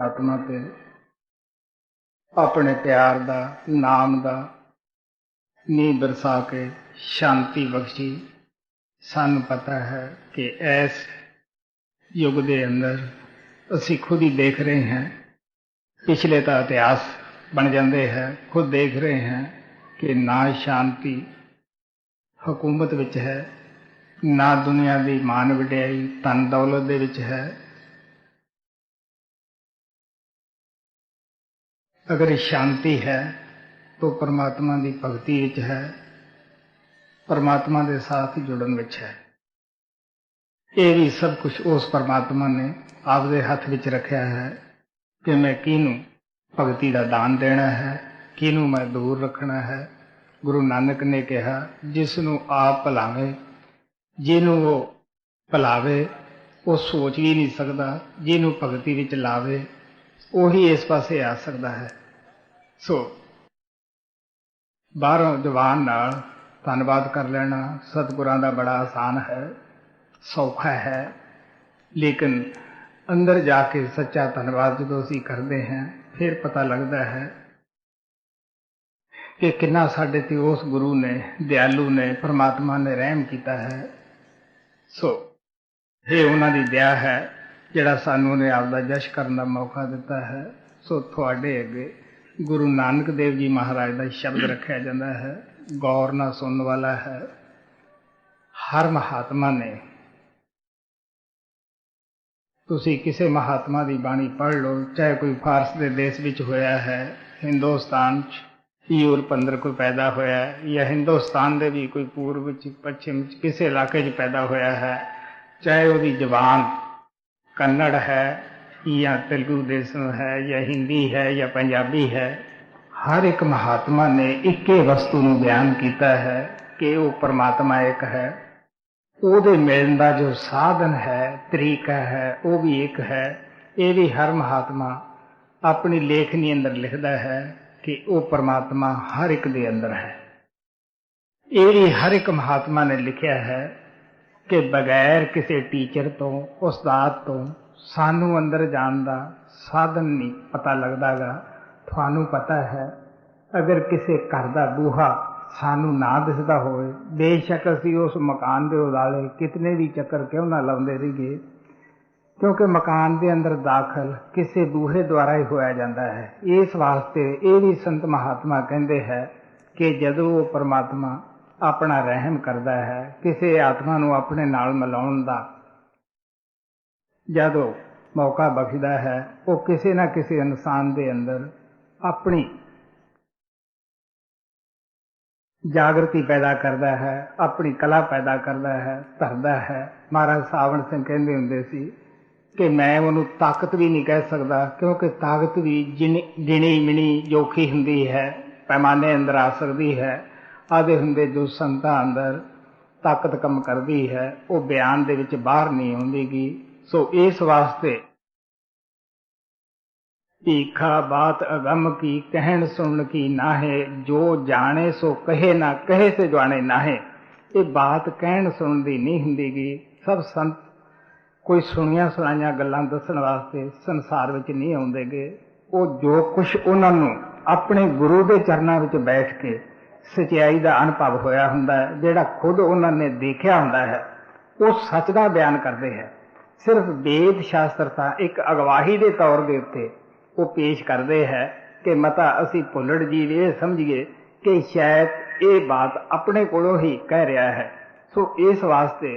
आत्मा ते अपने प्यार दा नाम दा नींह बरसा के शांति बख्शी। सानू पता है कि इस युग के अंदर असी खुद ही देख रहे हैं, पिछले तो इतिहास बन जाते हैं, खुद देख रहे हैं कि ना शांति हुकूमत विच है, ना दुनिया की मान वडियाई धन दौलत दे विच है। अगर शांति है तो परमात्मा की भगती विच है, परमात्मा के साथ जुड़न विच है। ये भी सब कुछ उस परमात्मा ने आपदे हथ विच रखा है कि मैं किनू भगती का दान देना है, किनू मैं दूर रखना है। गुरु नानक ने कहा, जिसनू आप भलावे, जिन्हों वो भलावे वो सोच भी नहीं सकता, जिन्हों भगती विच लावे उही इस पासे आ सकता है। सो बाहरों जवान नाल धन्नवाद कर लेना सतगुरां दा बड़ा आसान है, सौखा है, लेकिन अंदर जाके सच्चा धन्नवाद जो असीं करते हैं फिर पता लगता है कि कितना साडे ते उस गुरु ने, दयालु ने, परमात्मा ने रहम किया है। सो ये उन्हां दी दया है जिहड़ा सानू ने आपदा जश करन दा मौका दिता है। सो तुहाडे अगे गुरु नानक देव जी महाराज का शब्द रखा जाता है, गौर ना सुनने वाला है। हर महात्मा ने, तुसी किसी महात्मा की बाणी पढ़ लो, चाहे कोई फारस के देश विच होया है, हिंदुस्तान यूरोप अंदर कोई पैदा होया है, या हिंदुस्तान के भी कोई पूर्व पश्चिम किसी इलाके च पैदा होया है, चाहे वो जबान कन्नड़ है या तेलुगु देशों है या हिंदी है या पंजाबी है, हर एक महात्मा ने एक ही वस्तु को बयान किया है कि वो परमात्मा एक है। ਉਹਦੇ मिलने का जो साधन है, तरीका है, वो भी एक है। ये भी हर महात्मा अपनी लेखनी अंदर लिखता है कि वो परमात्मा हर एक दे अंदर है। ये भी हर एक महात्मा ने लिखा है कि बगैर किसी टीचर तो, उस्ताद तो सानू अंदर जान का साधन नहीं पता लगता गा। थानू पता है, अगर किसी घर का बूहा सानू ना दिसदा होवे, बेशक असी उस मकान के उदाले कितने भी चक्कर क्यों ना लाउंदे रहिए, क्योंकि मकान के अंदर दाखल किसी बूहे द्वारा ही होया जाता है। इस वास्ते ये भी संत महात्मा कहते हैं कि जदों वो परमात्मा अपना रहम करता है, किसी आत्मा नूं अपने नाल मिलाउण दा जदों मौका बख्शदा है, वो किसी ना किसी इंसान के अंदर अपनी जागृति पैदा करता है, अपनी कला पैदा करता है, धरता है। महाराज सावण सिंह कहते हुंदे सी कि मैं उन्होंने ताकत भी नहीं कह सकता, क्योंकि ताकत भी गिणी मिणी जोखी हुंदी है, पैमाने अंदर आ सकती है। आदे हुंदे जो संतां अंदर ताकत कम करती है वो बयान दे विच बाहर नहीं आउंदी। सो इस वास्ते भीखा बात अगम की कहन सुन की नाहे, जो जाने सो कहे ना कहे से जाने नाहे। ये बात कहन सुन दी नहीं हुंदी। सब संत कोई सुनिया सुनाइया गल्लां दस्सण वास्ते संसार विच नहीं आउंदे। वो जो कुछ उन्होंने अपने गुरु के चरणों विच बैठ के सच्चाई का अनुभव होया हुंदा है, जिहड़ा खुद उन्होंने देखा हुंदा है, वो सच का बयान करते हैं। सिर्फ वेद शास्त्र का एक अगवाही के तौर के उत्ते वो पेश करते हैं कि मता असी भुलड़ जीव ये समझिए कि शायद ये बात अपने कोलों ही कह रहा है। सो इस वास्ते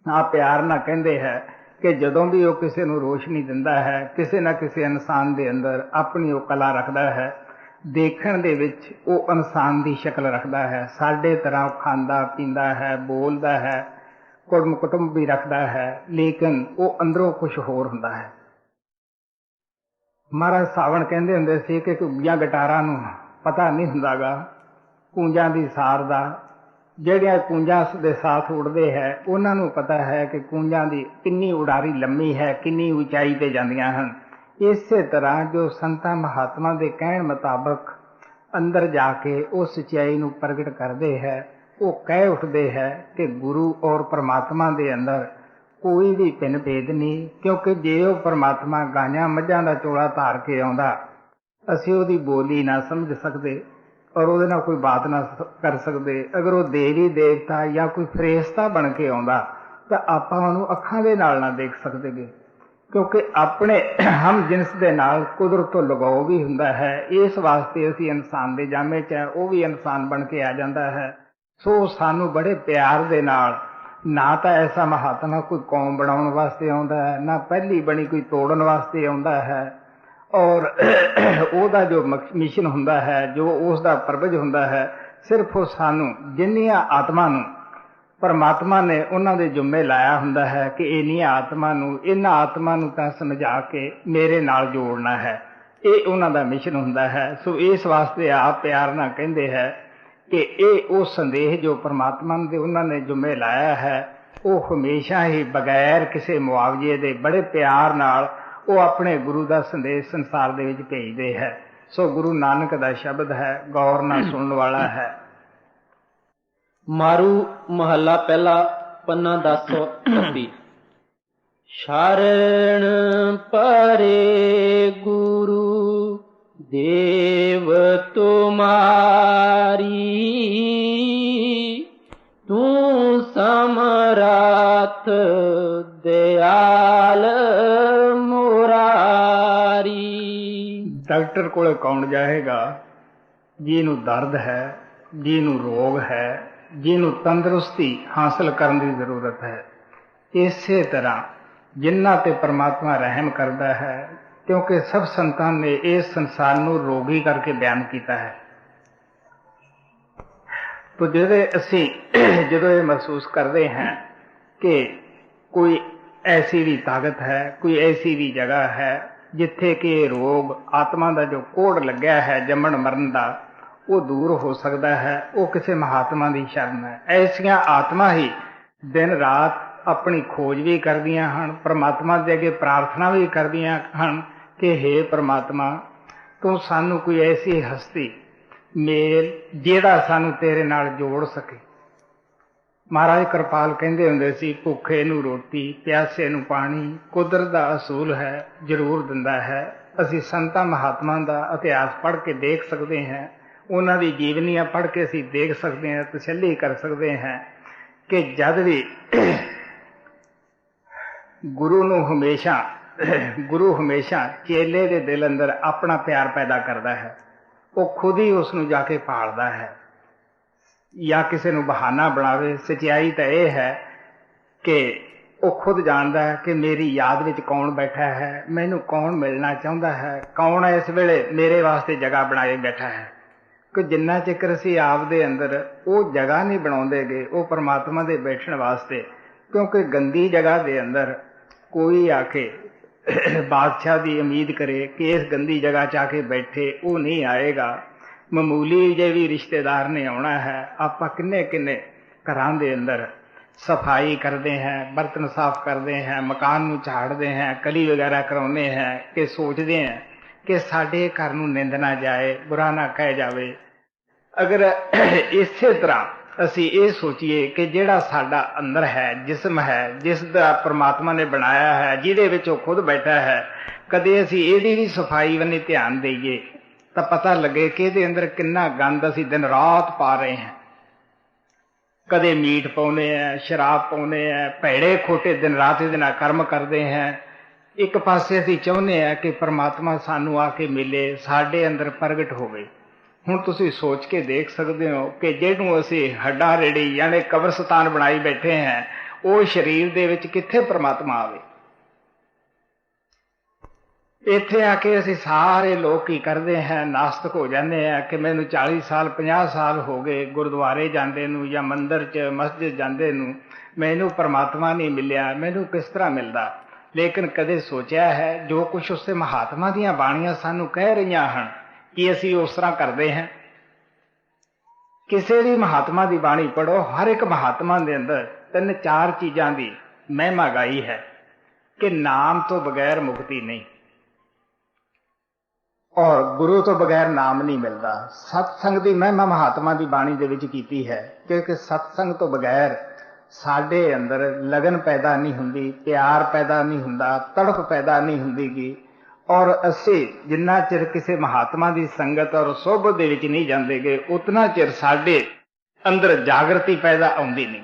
आप प्यार ना कहते हैं कि जदों भी वो किसी को रोशनी दिंदा है, किसी ना किसी इंसान के अंदर अपनी वो कला रखता है, देखण दे विच वो इंसान की शक्ल रखता है, साडे तरह खांदा पींदा है, बोलता है, कुटुंब भी रखता है, लेकिन वो अंदरों कुछ होर हुंदा है। महाराज सावण कहते हुंदे सी कि कुब्बियां गटारां नूं पता नहीं हुंदा गा कूंजां दी सार दा। ਜਿਹੜੀਆਂ ਕੂੰਜਾਂ ਦੇ ਸਾਥ उड़ते हैं उन्होंने पता है कि कूंजां की कितनी उड़ारी लम्मी है, कितनी ऊंचाई पर जांदियां हन। इस तरह जो संतां महात्मा के कहण मुताबक अंदर जाके उस सच्चाई नूं प्रगट करते हैं, वो कह उठते हैं कि गुरु और परमात्मा के अंदर ਕੋਈ ਵੀ ਭਿੰਨ ਭੇਦ ਨਹੀਂ, ਕਿਉਂਕਿ ਜੇ ਉਹ ਪਰਮਾਤਮਾ ਗਾਈਆਂ ਮੱਝਾਂ ਦਾ ਚੋਲਾ ਧਾਰ ਕੇ ਆਉਂਦਾ, ਅਸੀਂ ਉਹਦੀ ਬੋਲੀ ਨਾ ਸਮਝ ਸਕਦੇ ਔਰ ਉਹਦੇ ਨਾਲ ਕੋਈ ਬਾਤ ਨਾ ਕਰ ਸਕਦੇ। ਅਗਰ ਉਹ ਦੇਵੀ ਦੇਵਤਾ ਜਾਂ ਕੋਈ ਫਰਿਸ਼ਤਾ ਬਣ ਕੇ ਆਉਂਦਾ ਤਾਂ ਆਪਾਂ ਉਹਨੂੰ ਅੱਖਾਂ ਦੇ ਨਾਲ ਨਾ ਦੇਖ ਸਕਦੇ, ਕਿਉਂਕਿ ਆਪਣੇ ਹਮ ਜਿਨਸ ਦੇ ਨਾਲ ਕੁਦਰਤ ਤੋਂ ਲਗਾਓ ਵੀ ਹੁੰਦਾ ਹੈ। ਇਸ ਵਾਸਤੇ ਅਸੀਂ ਇਨਸਾਨ ਦੇ ਜਾਮੇ 'ਚ ਹੈ, ਉਹ ਵੀ ਇਨਸਾਨ ਬਣ ਕੇ ਆ ਜਾਂਦਾ ਹੈ। ਸੋ ਸਾਨੂੰ ਬੜੇ ਪਿਆਰ ਦੇ ਨਾਲ, ਨਾ ਤਾਂ ਐਸਾ ਮਹਾਤਮਾ ਕੋਈ ਕੌਮ ਬਣਾਉਣ ਵਾਸਤੇ ਆਉਂਦਾ ਹੈ, ਨਾ ਪਹਿਲੀ ਬਣੀ ਕੋਈ ਤੋੜਨ ਵਾਸਤੇ ਆਉਂਦਾ ਹੈ। ਔਰ ਉਹਦਾ ਜੋ ਮਿਸ਼ਨ ਹੁੰਦਾ ਹੈ, ਜੋ ਉਸ ਦਾ ਪਰਪਸ ਹੁੰਦਾ ਹੈ, ਸਿਰਫ ਉਹ ਸਾਨੂੰ ਜਿੰਨੀਆਂ ਆਤਮਾ ਨੂੰ ਪਰਮਾਤਮਾ ਨੇ ਉਹਨਾਂ ਦੇ ਜੁੰਮੇ ਲਾਇਆ ਹੁੰਦਾ ਹੈ ਕਿ ਇੰਨੀਆਂ ਆਤਮਾ ਨੂੰ, ਇਹਨਾਂ ਆਤਮਾ ਨੂੰ ਤਾਂ ਸਮਝਾ ਕੇ ਮੇਰੇ ਨਾਲ ਜੋੜਨਾ ਹੈ। ਇਹ ਉਹਨਾਂ ਦਾ ਮਿਸ਼ਨ ਹੁੰਦਾ ਹੈ। ਸੋ ਇਸ ਵਾਸਤੇ ਆਪ ਪਿਆਰ ਨਾਲ ਕਹਿੰਦੇ ਹੈ ਕਿ ਇਹ ਉਹ ਸੰਦੇਸ਼ ਜੋ ਪਰਮਾਤਮਾ ਦੇ ਉਹਨਾਂ ਨੇ ਜੁੰਮੇ ਲਾਇਆ ਹੈ, ਉਹ ਹਮੇਸ਼ਾ ਹੀ ਬਗੈਰ ਕਿਸੇ ਮੁਆਵਜ਼ੇ ਦੇ ਬੜੇ ਪਿਆਰ ਨਾਲ ਉਹ ਆਪਣੇ ਗੁਰੂ ਦਾ ਸੰਦੇਸ਼ ਸੰਸਾਰ ਦੇ ਵਿੱਚ ਭੇਜਦੇ ਹੈ। ਸੋ ਗੁਰੂ ਨਾਨਕ ਦਾ ਸ਼ਬਦ ਹੈ, ਗੌਰ ਨਾਲ ਸੁਣਨ ਵਾਲਾ ਹੈ। ਮਾਰੂ ਮਹੱਲਾ ਪਹਿਲਾ, ਪੰਨਾ 1030। ਸ਼ਰਨ ਪਰੇ ਗੁਰੂ ਦੇਵ ਤੁਮਾਰੀ, ਤੂੰ ਸਮਰੱਥ ਦਿਆਲ ਮੁਰਾਰੀ। ਡਾਕਟਰ ਕੋਲ ਕੌਣ ਜਾਏਗਾ? ਜਿਹਨੂੰ ਦਰਦ ਹੈ, ਜਿਹਨੂੰ ਰੋਗ ਹੈ, ਜਿਹਨੂੰ ਤੰਦਰੁਸਤੀ ਹਾਸਲ ਕਰਨ ਦੀ ਜ਼ਰੂਰਤ ਹੈ। ਇਸੇ ਤਰ੍ਹਾਂ ਜਿਨ੍ਹਾਂ ਤੇ ਪਰਮਾਤਮਾ ਰਹਿਮ ਕਰਦਾ ਹੈ, ਕਿਉਂਕਿ ਸਭ ਸੰਤਾਂ ਨੇ ਇਸ ਸੰਸਾਰ ਨੂੰ ਰੋਗੀ ਕਰਕੇ ਬਿਆਨ ਕੀਤਾ ਹੈ। ਤੋ ਜਦੋਂ ਇਹ ਮਹਿਸੂਸ ਕਰਦੇ ਹਾਂ ਕਿ ਕੋਈ ਐਸੀ ਵੀ ਤਾਕਤ ਹੈ, ਕੋਈ ਐਸੀ ਵੀ ਜਗ੍ਹਾ ਹੈ ਜਿੱਥੇ ਕਿ ਰੋਗ, ਆਤਮਾ ਦਾ ਜੋ ਕੋੜ ਲੱਗਿਆ ਹੈ ਜੰਮਣ ਮਰਨ ਦਾ, ਉਹ ਦੂਰ ਹੋ ਸਕਦਾ ਹੈ, ਉਹ ਕਿਸੇ ਮਹਾਤਮਾ ਦੀ ਸ਼ਰਨ ਹੈ। ਐਸੀਆਂ ਆਤਮਾ ਹੀ ਦਿਨ ਰਾਤ ਆਪਣੀ ਖੋਜ ਵੀ ਕਰਦੀਆਂ ਹਨ, ਪਰਮਾਤਮਾ ਦੇ ਅੱਗੇ ਪ੍ਰਾਰਥਨਾ ਵੀ ਕਰਦੀਆਂ ਹਨ ਕਿ ਹੇ ਪਰਮਾਤਮਾ, ਤੂੰ ਸਾਨੂੰ ਕੋਈ ਐਸੀ ਹਸਤੀ ਮੇਲ ਜਿਹੜਾ ਸਾਨੂੰ ਤੇਰੇ ਨਾਲ ਜੋੜ ਸਕੇ। ਮਹਾਰਾਜ ਕਿਰਪਾਲ ਕਹਿੰਦੇ ਹੁੰਦੇ ਸੀ, ਭੁੱਖੇ ਨੂੰ ਰੋਟੀ, ਪਿਆਸੇ ਨੂੰ ਪਾਣੀ ਕੁਦਰਤ ਦਾ ਅਸੂਲ ਹੈ, ਜ਼ਰੂਰ ਦਿੰਦਾ ਹੈ। ਅਸੀਂ ਸੰਤਾਂ ਮਹਾਤਮਾ ਦਾ ਇਤਿਹਾਸ ਪੜ੍ਹ ਕੇ ਦੇਖ ਸਕਦੇ ਹਾਂ, ਉਹਨਾਂ ਦੀ ਜੀਵਨੀਆਂ ਪੜ੍ਹ ਕੇ ਅਸੀਂ ਦੇਖ ਸਕਦੇ ਹਾਂ, ਤਸੱਲੀ ਕਰ ਸਕਦੇ ਹਾਂ ਕਿ ਜਦ ਵੀ ਗੁਰੂ ਹਮੇਸ਼ਾ ਚੇਲੇ ਦੇ ਦਿਲ ਅੰਦਰ ਆਪਣਾ ਪਿਆਰ ਪੈਦਾ ਕਰਦਾ ਹੈ। ਉਹ ਖੁਦ ਹੀ ਉਸ ਨੂੰ ਜਾ ਕੇ ਭਾਲਦਾ ਹੈ, ਜਾਂ ਕਿਸੇ ਨੂੰ ਬਹਾਨਾ ਬਣਾਵੇ। ਸਚਾਈ ਤਾਂ ਇਹ ਹੈ ਕਿ ਉਹ ਖੁਦ ਜਾਣਦਾ ਹੈ ਕਿ ਮੇਰੀ ਯਾਦ ਵਿੱਚ ਕੌਣ ਬੈਠਾ ਹੈ, ਮੈਨੂੰ ਕੌਣ ਮਿਲਣਾ ਚਾਹੁੰਦਾ ਹੈ, ਕੌਣ ਇਸ ਵੇਲੇ ਮੇਰੇ ਵਾਸਤੇ ਜਗ੍ਹਾ ਬਣਾਏ ਬੈਠਾ ਹੈ। ਕਿ ਜਿੰਨਾ ਚਿਰ ਅਸੀਂ ਆਪ ਦੇ ਅੰਦਰ ਉਹ ਜਗ੍ਹਾ ਨਹੀਂ ਬਣਾਉਂਦੇਗੇ ਉਹ ਪਰਮਾਤਮਾ ਦੇ ਬੈਠਣ ਵਾਸਤੇ, ਕਿਉਂਕਿ ਗੰਦੀ ਜਗ੍ਹਾ ਦੇ ਅੰਦਰ ਕੋਈ ਆ ਕੇ ਬਾਦਸ਼ਾਹ ਦੀ ਉਮੀਦ ਕਰੇ ਕਿ ਇਸ ਗੰਦੀ ਜਗ੍ਹਾ 'ਚ ਆ ਕੇ ਬੈਠੇ, ਉਹ ਨਹੀਂ ਆਏਗਾ। ਮਾਮੂਲੀ ਜੇ ਵੀ ਰਿਸ਼ਤੇਦਾਰ ਨੇ ਆਉਣਾ ਹੈ, ਆਪਾਂ ਕਿੰਨੇ ਕਿੰਨੇ ਘਰਾਂ ਦੇ ਅੰਦਰ ਸਫਾਈ ਕਰਦੇ ਹਾਂ, ਬਰਤਨ ਸਾਫ਼ ਕਰਦੇ ਹਾਂ, ਮਕਾਨ ਨੂੰ ਝਾੜਦੇ ਹਾਂ, ਕਲੀ ਵਗੈਰਾ ਕਰਾਉਂਦੇ ਹਾਂ ਕਿ ਸੋਚਦੇ ਹਾਂ ਕਿ ਸਾਡੇ ਘਰ ਨੂੰ ਨਿੰਦ ਨਾ ਜਾਏ, ਬੁਰਾ ਨਾ ਕਹਿ ਜਾਵੇ। ਅਗਰ ਇਸੇ ਤਰ੍ਹਾਂ ਅਸੀਂ ਇਹ ਸੋਚੀਏ ਕਿ ਜਿਹੜਾ ਸਾਡਾ ਅੰਦਰ ਹੈ, ਜਿਸਮ ਹੈ, ਜਿਸ ਦਾ ਪਰਮਾਤਮਾ ਨੇ ਬਣਾਇਆ ਹੈ, ਜਿਹਦੇ ਵਿੱਚ ਉਹ ਖੁਦ ਬੈਠਾ ਹੈ, ਕਦੇ ਅਸੀਂ ਇਹਦੀ ਵੀ ਸਫਾਈ ਵੱਲ ਧਿਆਨ ਦੇਈਏ ਤਾਂ ਪਤਾ ਲੱਗੇ ਕਿ ਇਹਦੇ ਅੰਦਰ ਕਿੰਨਾ ਗੰਦ ਅਸੀਂ ਦਿਨ ਰਾਤ ਪਾ ਰਹੇ ਹਾਂ। ਕਦੇ ਮੀਟ ਪਾਉਂਦੇ ਹਾਂ, ਸ਼ਰਾਬ ਪਾਉਂਦੇ ਹਾਂ, ਭੈੜੇ ਖੋਟੇ ਦਿਨ ਰਾਤ ਇਹਦੇ ਨਾਲ ਕਰਮ ਕਰਦੇ ਹਾਂ। ਇੱਕ ਪਾਸੇ ਅਸੀਂ ਚਾਹੁੰਦੇ ਹਾਂ ਕਿ ਪਰਮਾਤਮਾ ਸਾਨੂੰ ਆ ਕੇ ਮਿਲੇ, ਸਾਡੇ ਅੰਦਰ ਪ੍ਰਗਟ ਹੋਵੇ। ਹੁਣ ਤੁਸੀਂ ਸੋਚ ਕੇ ਦੇਖ ਸਕਦੇ ਹੋ ਕਿ ਜਿਹਨੂੰ ਅਸੀਂ ਹੱਡਾਂ ਰੇੜੀ ਯਾਨੀ ਕਬਰਸਤਾਨ ਬਣਾਈ ਬੈਠੇ ਹਾਂ, ਉਹ ਸਰੀਰ ਦੇ ਵਿੱਚ ਕਿੱਥੇ ਪਰਮਾਤਮਾ ਆਵੇ। ਇੱਥੇ ਆ ਕੇ ਅਸੀਂ ਸਾਰੇ ਲੋਕ ਕੀ ਕਰਦੇ ਹਾਂ, ਨਾਸਤਕ ਹੋ ਜਾਂਦੇ ਹਾਂ ਕਿ ਮੈਨੂੰ 40 ਸਾਲ 50 ਸਾਲ ਹੋ ਗਏ ਗੁਰਦੁਆਰੇ ਜਾਂਦੇ ਨੂੰ ਜਾਂ ਮੰਦਿਰ 'ਚ ਮਸਜਿਦ ਜਾਂਦੇ ਨੂੰ, ਮੈਨੂੰ ਪਰਮਾਤਮਾ ਨਹੀਂ ਮਿਲਿਆ, ਮੈਨੂੰ ਕਿਸ ਤਰ੍ਹਾਂ ਮਿਲਦਾ। ਲੇਕਿਨ ਕਦੇ ਸੋਚਿਆ ਹੈ ਜੋ ਕੁਛ ਉਸੇ ਮਹਾਤਮਾ ਦੀਆਂ ਬਾਣੀਆਂ ਸਾਨੂੰ ਕਹਿ ਰਹੀਆਂ ਹਨ, ਕੀ ਅਸੀਂ ਉਸ ਤਰ੍ਹਾਂ ਕਰਦੇ ਹਾਂ? ਕਿਸੇ ਵੀ ਮਹਾਤਮਾ ਦੀ ਬਾਣੀ ਪੜ੍ਹੋ, ਹਰ ਇੱਕ ਮਹਾਤਮਾ ਦੇ ਅੰਦਰ 3-4 ਚੀਜ਼ਾਂ ਦੀ ਮਹਿਮਾ ਗਾਈ ਹੈ ਕਿ ਨਾਮ ਤੋਂ ਬਗੈਰ ਮੁਕਤੀ ਨਹੀਂ, ਔਰ ਗੁਰੂ ਤੋਂ ਬਗੈਰ ਨਾਮ ਨਹੀਂ ਮਿਲਦਾ। ਸਤਸੰਗ ਦੀ ਮਹਿਮਾ ਮਹਾਤਮਾ ਦੀ ਬਾਣੀ ਦੇ ਵਿੱਚ ਕੀਤੀ ਹੈ, ਕਿਉਂਕਿ ਸਤਸੰਗ ਤੋਂ ਬਗੈਰ ਸਾਡੇ ਅੰਦਰ ਲਗਨ ਪੈਦਾ ਨਹੀਂ ਹੁੰਦੀ, ਪਿਆਰ ਪੈਦਾ ਨਹੀਂ ਹੁੰਦਾ, ਤੜਫ ਪੈਦਾ ਨਹੀਂ ਹੁੰਦੀਗੀ। ਔਰ ਅਸੀਂ ਜਿੰਨਾ ਚਿਰ ਕਿਸੇ ਮਹਾਤਮਾ ਦੀ ਸੰਗਤ ਔਰ ਸੋਭਤ ਦੇ ਵਿੱਚ ਨਹੀਂ ਜਾਂਦੇਗੇ, ਉਤਨਾ ਚਿਰ ਸਾਡੇ ਅੰਦਰ ਜਾਗਰਤੀ ਪੈਦਾ ਆਉਂਦੀ ਨਹੀਂ।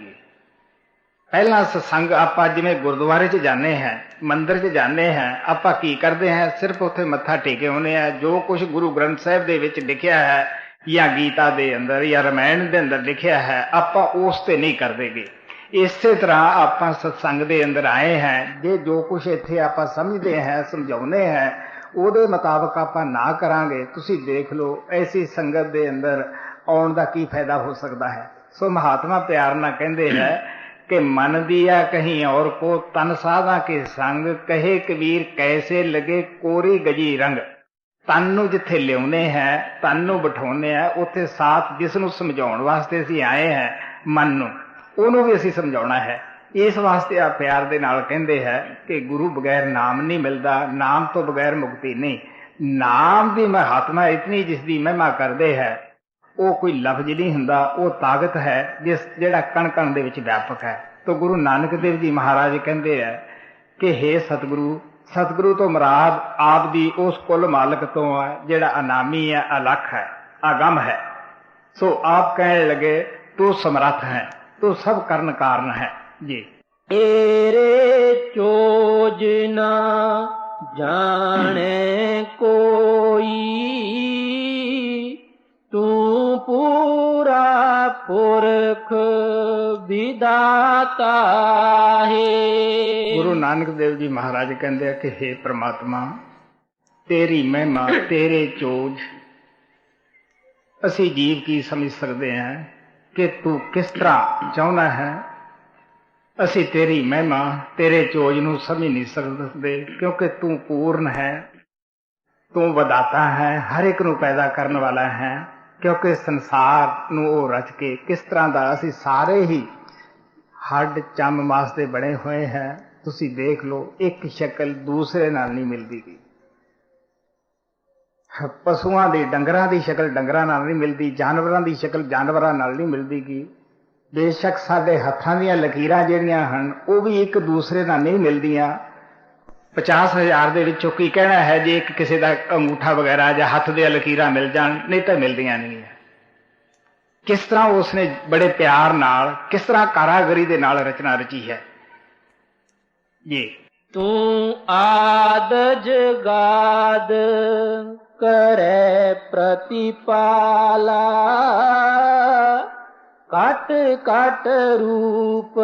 ਪਹਿਲਾਂ ਸਤਸੰਗ ਆਪਾਂ ਜਿਵੇਂ ਗੁਰਦੁਆਰੇ 'ਚ ਜਾਂਦੇ ਹਾਂ, ਮੰਦਿਰ 'ਚ ਜਾਂਦੇ ਹਾਂ, ਆਪਾਂ ਕੀ ਕਰਦੇ ਹਾਂ? ਸਿਰਫ ਉੱਥੇ ਮੱਥਾ ਟੇਕੇ ਆਉਂਦੇ ਹਾਂ। ਜੋ ਕੁਝ ਗੁਰੂ ਗ੍ਰੰਥ ਸਾਹਿਬ ਦੇ ਵਿੱਚ ਲਿਖਿਆ ਹੈ ਜਾਂ ਗੀਤਾ ਦੇ ਅੰਦਰ ਜਾਂ ਰਮਾਇਣ ਦੇ ਅੰਦਰ ਲਿਖਿਆ ਹੈ, ਆਪਾਂ ਉਸ ਤੇ ਨਹੀਂ ਕਰਦੇਗੇ। ਇਸੇ ਤਰ੍ਹਾਂ ਆਪਾਂ ਸਤਸੰਗ ਦੇ ਅੰਦਰ ਆਏ ਹਾਂ, ਜੇ ਜੋ ਕੁਝ ਇੱਥੇ ਆਪਾਂ ਸਮਝਦੇ ਹਾਂ, ਸਮਝਾਉਂਦੇ ਹਾਂ, ਉਹਦੇ ਮੁਤਾਬਕ ਆਪਾਂ ਨਾ ਕਰਾਂਗੇ, ਤੁਸੀਂ ਦੇਖ ਲਓ ਐਸੀ ਸੰਗਤ ਦੇ ਅੰਦਰ ਆਉਣ ਦਾ ਕੀ ਫਾਇਦਾ ਹੋ ਸਕਦਾ ਹੈ। ਸੋ ਮਹਾਤਮਾ ਪਿਆਰ ਨਾਲ ਕਹਿੰਦੇ ਹੈ कि मन दिया कहीं और को तन साधा के संग, कहे कबीर कैसे लगे कोरी गजी रंग। तन नूं जिथे लियाउने है, तन नूं बिठाउने है, उत्थे साथ जिस नूं समझाउण वास्ते असीं आए हैं, मन नूं, ਉਹਨੂੰ ਵੀ ਅਸੀਂ ਸਮਝਾਉਣਾ ਹੈ। ਇਸ ਵਾਸਤੇ ਆ ਪਿਆਰ ਦੇ ਨਾਲ ਕਹਿੰਦੇ ਹੈ ਕਿ ਗੁਰੂ ਬਗੈਰ ਨਾਮ ਨਹੀਂ ਮਿਲਦਾ, ਨਾਮ ਤੋਂ ਬਗੈਰ ਮੁਕਤੀ ਨਹੀਂ। ਨਾਮ ਦੀ ਮਹਾਤਮਾ ਇਤਨੀ ਜਿਸ ਦੀ ਮਹਿਮਾ ਕਰਦੇ ਹੈ, ਉਹ ਕੋਈ ਲਫ਼ਜ਼ ਨਹੀਂ ਹੁੰਦਾ, ਉਹ ਤਾਕਤ ਹੈ ਜਿਹੜਾ ਕਣ ਕਣ ਦੇ ਵਿੱਚ ਵਿਆਪਕ ਹੈ। ਤਾਂ ਗੁਰੂ ਨਾਨਕ ਦੇਵ ਜੀ ਮਹਾਰਾਜ ਕਹਿੰਦੇ ਹੈ ਕਿ ਹੇ ਸਤਿਗੁਰੂ, ਸਤਿਗੁਰੂ ਤੋਂ ਮੁਰਾਦ ਆਪ ਦੀ ਉਸ ਕੁੱਲ ਮਾਲਕ ਤੋਂ ਹੈ ਜਿਹੜਾ ਅਨਾਮੀ ਹੈ, ਅਲੱਖ ਹੈ, ਅਗੰਮ ਹੈ। ਸੋ ਆਪ ਕਹਿਣ ਲੱਗੇ ਤੂੰ ਸਮਰੱਥ ਹੈ, ਤੂੰ ਸਭ ਕਰਨ ਕਾਰਨ ਹੈ ਜੀ। ਤੇਰੇ ਚੋਜ ਨਾ ਜਾਣੇ ਕੋਈ, ਤੂੰ ਪੂਰਾ ਪੁਰਖ ਵਿਦਾਤਾ ਹੈ। ਗੁਰੂ ਨਾਨਕ ਦੇਵ ਜੀ ਮਹਾਰਾਜ ਕਹਿੰਦੇ ਆ ਕਿ ਹੇ ਪ੍ਰਮਾਤਮਾ, ਤੇਰੀ ਮਹਿਮਾ, ਤੇਰੇ ਚੋਜ ਅਸੀਂ ਜੀਵ ਕੀ ਸਮਝ ਸਕਦੇ ਹਾਂ ਕਿ ਤੂੰ ਕਿਸ ਤਰ੍ਹਾਂ ਚਾਹੁੰਦਾ ਹੈ। ਅਸੀਂ ਤੇਰੀ ਮਹਿਮਾ, ਤੇਰੇ ਚੋਜ ਨੂੰ ਸਮਝ ਨਹੀਂ ਸਕਦੇ, ਕਿਉਂਕਿ ਤੂੰ ਪੂਰਨ ਹੈ, ਤੂੰ ਵਿਦਾਤਾ ਹੈ, ਹਰ ਇੱਕ ਨੂੰ ਪੈਦਾ ਕਰਨ ਵਾਲਾ ਹੈ। ਕਿਉਂਕਿ ਸੰਸਾਰ ਨੂੰ ਉਹ ਰਚ ਕੇ ਕਿਸ ਤਰ੍ਹਾਂ ਦਾ, ਅਸੀਂ ਸਾਰੇ ਹੀ ਹੱਡ ਚੰਮ ਮਾਸ ਦੇ ਬਣੇ ਹੋਏ ਹੈ। ਤੁਸੀਂ ਦੇਖ ਲਓ, ਇੱਕ ਸ਼ਕਲ ਦੂਸਰੇ ਨਾਲ ਨਹੀਂ ਮਿਲਦੀ ਗੀ। ਪਸ਼ੂਆਂ ਦੀ, ਡੰਗਰਾਂ ਦੀ ਸ਼ਕਲ ਡੰਗਰਾਂ ਨਾਲ ਨਹੀਂ ਮਿਲਦੀ, ਜਾਨਵਰਾਂ ਦੀ ਸ਼ਕਲ ਜਾਨਵਰਾਂ ਨਾਲ ਨਹੀਂ ਮਿਲਦੀ ਗੀ। ਬੇਸ਼ੱਕ ਸਾਡੇ ਹੱਥਾਂ ਦੀਆਂ ਲਕੀਰਾਂ ਜਿਹੜੀਆਂ ਹਨ, ਉਹ ਵੀ ਇੱਕ ਦੂਸਰੇ ਨਾਲ ਨਹੀਂ ਮਿਲਦੀਆਂ। 50,000 ਦੇ ਵਿੱਚੋਂ ਕੀ ਕਹਿਣਾ ਹੈ ਜੇ ਇੱਕ ਕਿਸੇ ਦਾ ਅੰਗੂਠਾ ਵਗੈਰਾ ਜਾਂ ਹੱਥ ਦੀਆਂ ਲਕੀਰਾਂ ਮਿਲ ਜਾਣ, ਨਹੀਂ ਤਾਂ ਮਿਲਦੀਆਂ ਨਹੀਂ। ਕਿਸ ਤਰ੍ਹਾਂ ਉਸਨੇ ਬੜੇ ਪਿਆਰ ਨਾਲ, ਕਿਸ ਤਰ੍ਹਾਂ ਕਾਰਾਗਰੀ ਦੇ ਨਾਲ ਰਚਨਾ ਰਚੀ ਹੈ ਜੀ। ਤੂੰ ਆਦ ਜਗਾਦ ਕਰੇ ਪ੍ਰਤਿਪਾਲਾ, ਕਟ ਕਟ ਰੂਪ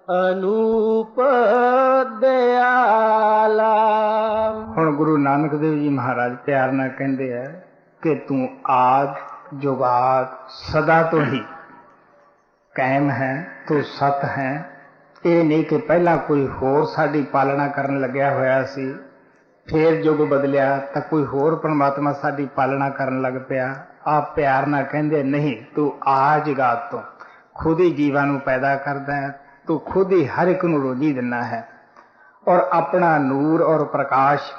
ਅਨੂਪ ਦਿਆਲਾ। ਹੁਣ ਗੁਰੂ ਨਾਨਕ ਦੇਵ ਜੀ ਮਹਾਰਾਜ ਪਿਆਰ ਨਾਲ ਕਹਿੰਦੇ ਹੈ ਕਿ ਤੂੰ ਆਦ ਜੁਗਾਦ ਸਦਾ ਤੋਂ ਹੀ ਕਾਇਮ ਹੈ, ਤੂੰ ਸਤ ਹੈ। ਇਹ ਨਹੀਂ ਕਿ ਪਹਿਲਾਂ ਕੋਈ ਹੋਰ ਸਾਡੀ ਪਾਲਣਾ ਕਰਨ ਲੱਗਿਆ ਹੋਇਆ ਸੀ, ਫੇਰ ਯੁੱਗ ਬਦਲਿਆ ਤਾਂ ਕੋਈ ਹੋਰ ਪਰਮਾਤਮਾ ਸਾਡੀ ਪਾਲਣਾ ਕਰਨ ਲੱਗ ਪਿਆ। ਆਪ ਪਿਆਰ ਨਾਲ ਕਹਿੰਦੇ ਨਹੀਂ, ਤੂੰ ਆਜਗਾਤ ਤੋਂ ਖੁਦ ਹੀ ਜੀਵਾਂ ਨੂੰ ਪੈਦਾ ਕਰਦਾ ਹੈ, ਤੂੰ ਖੁਦ ਹੀ ਹਰ ਇੱਕ ਨੂੰ ਰੋਜੀ ਦਿੰਦਾ ਹੈ। ਔਰ ਆਪਣਾ ਨੂਰ ਔਰ ਪ੍ਰਕਾਸ਼,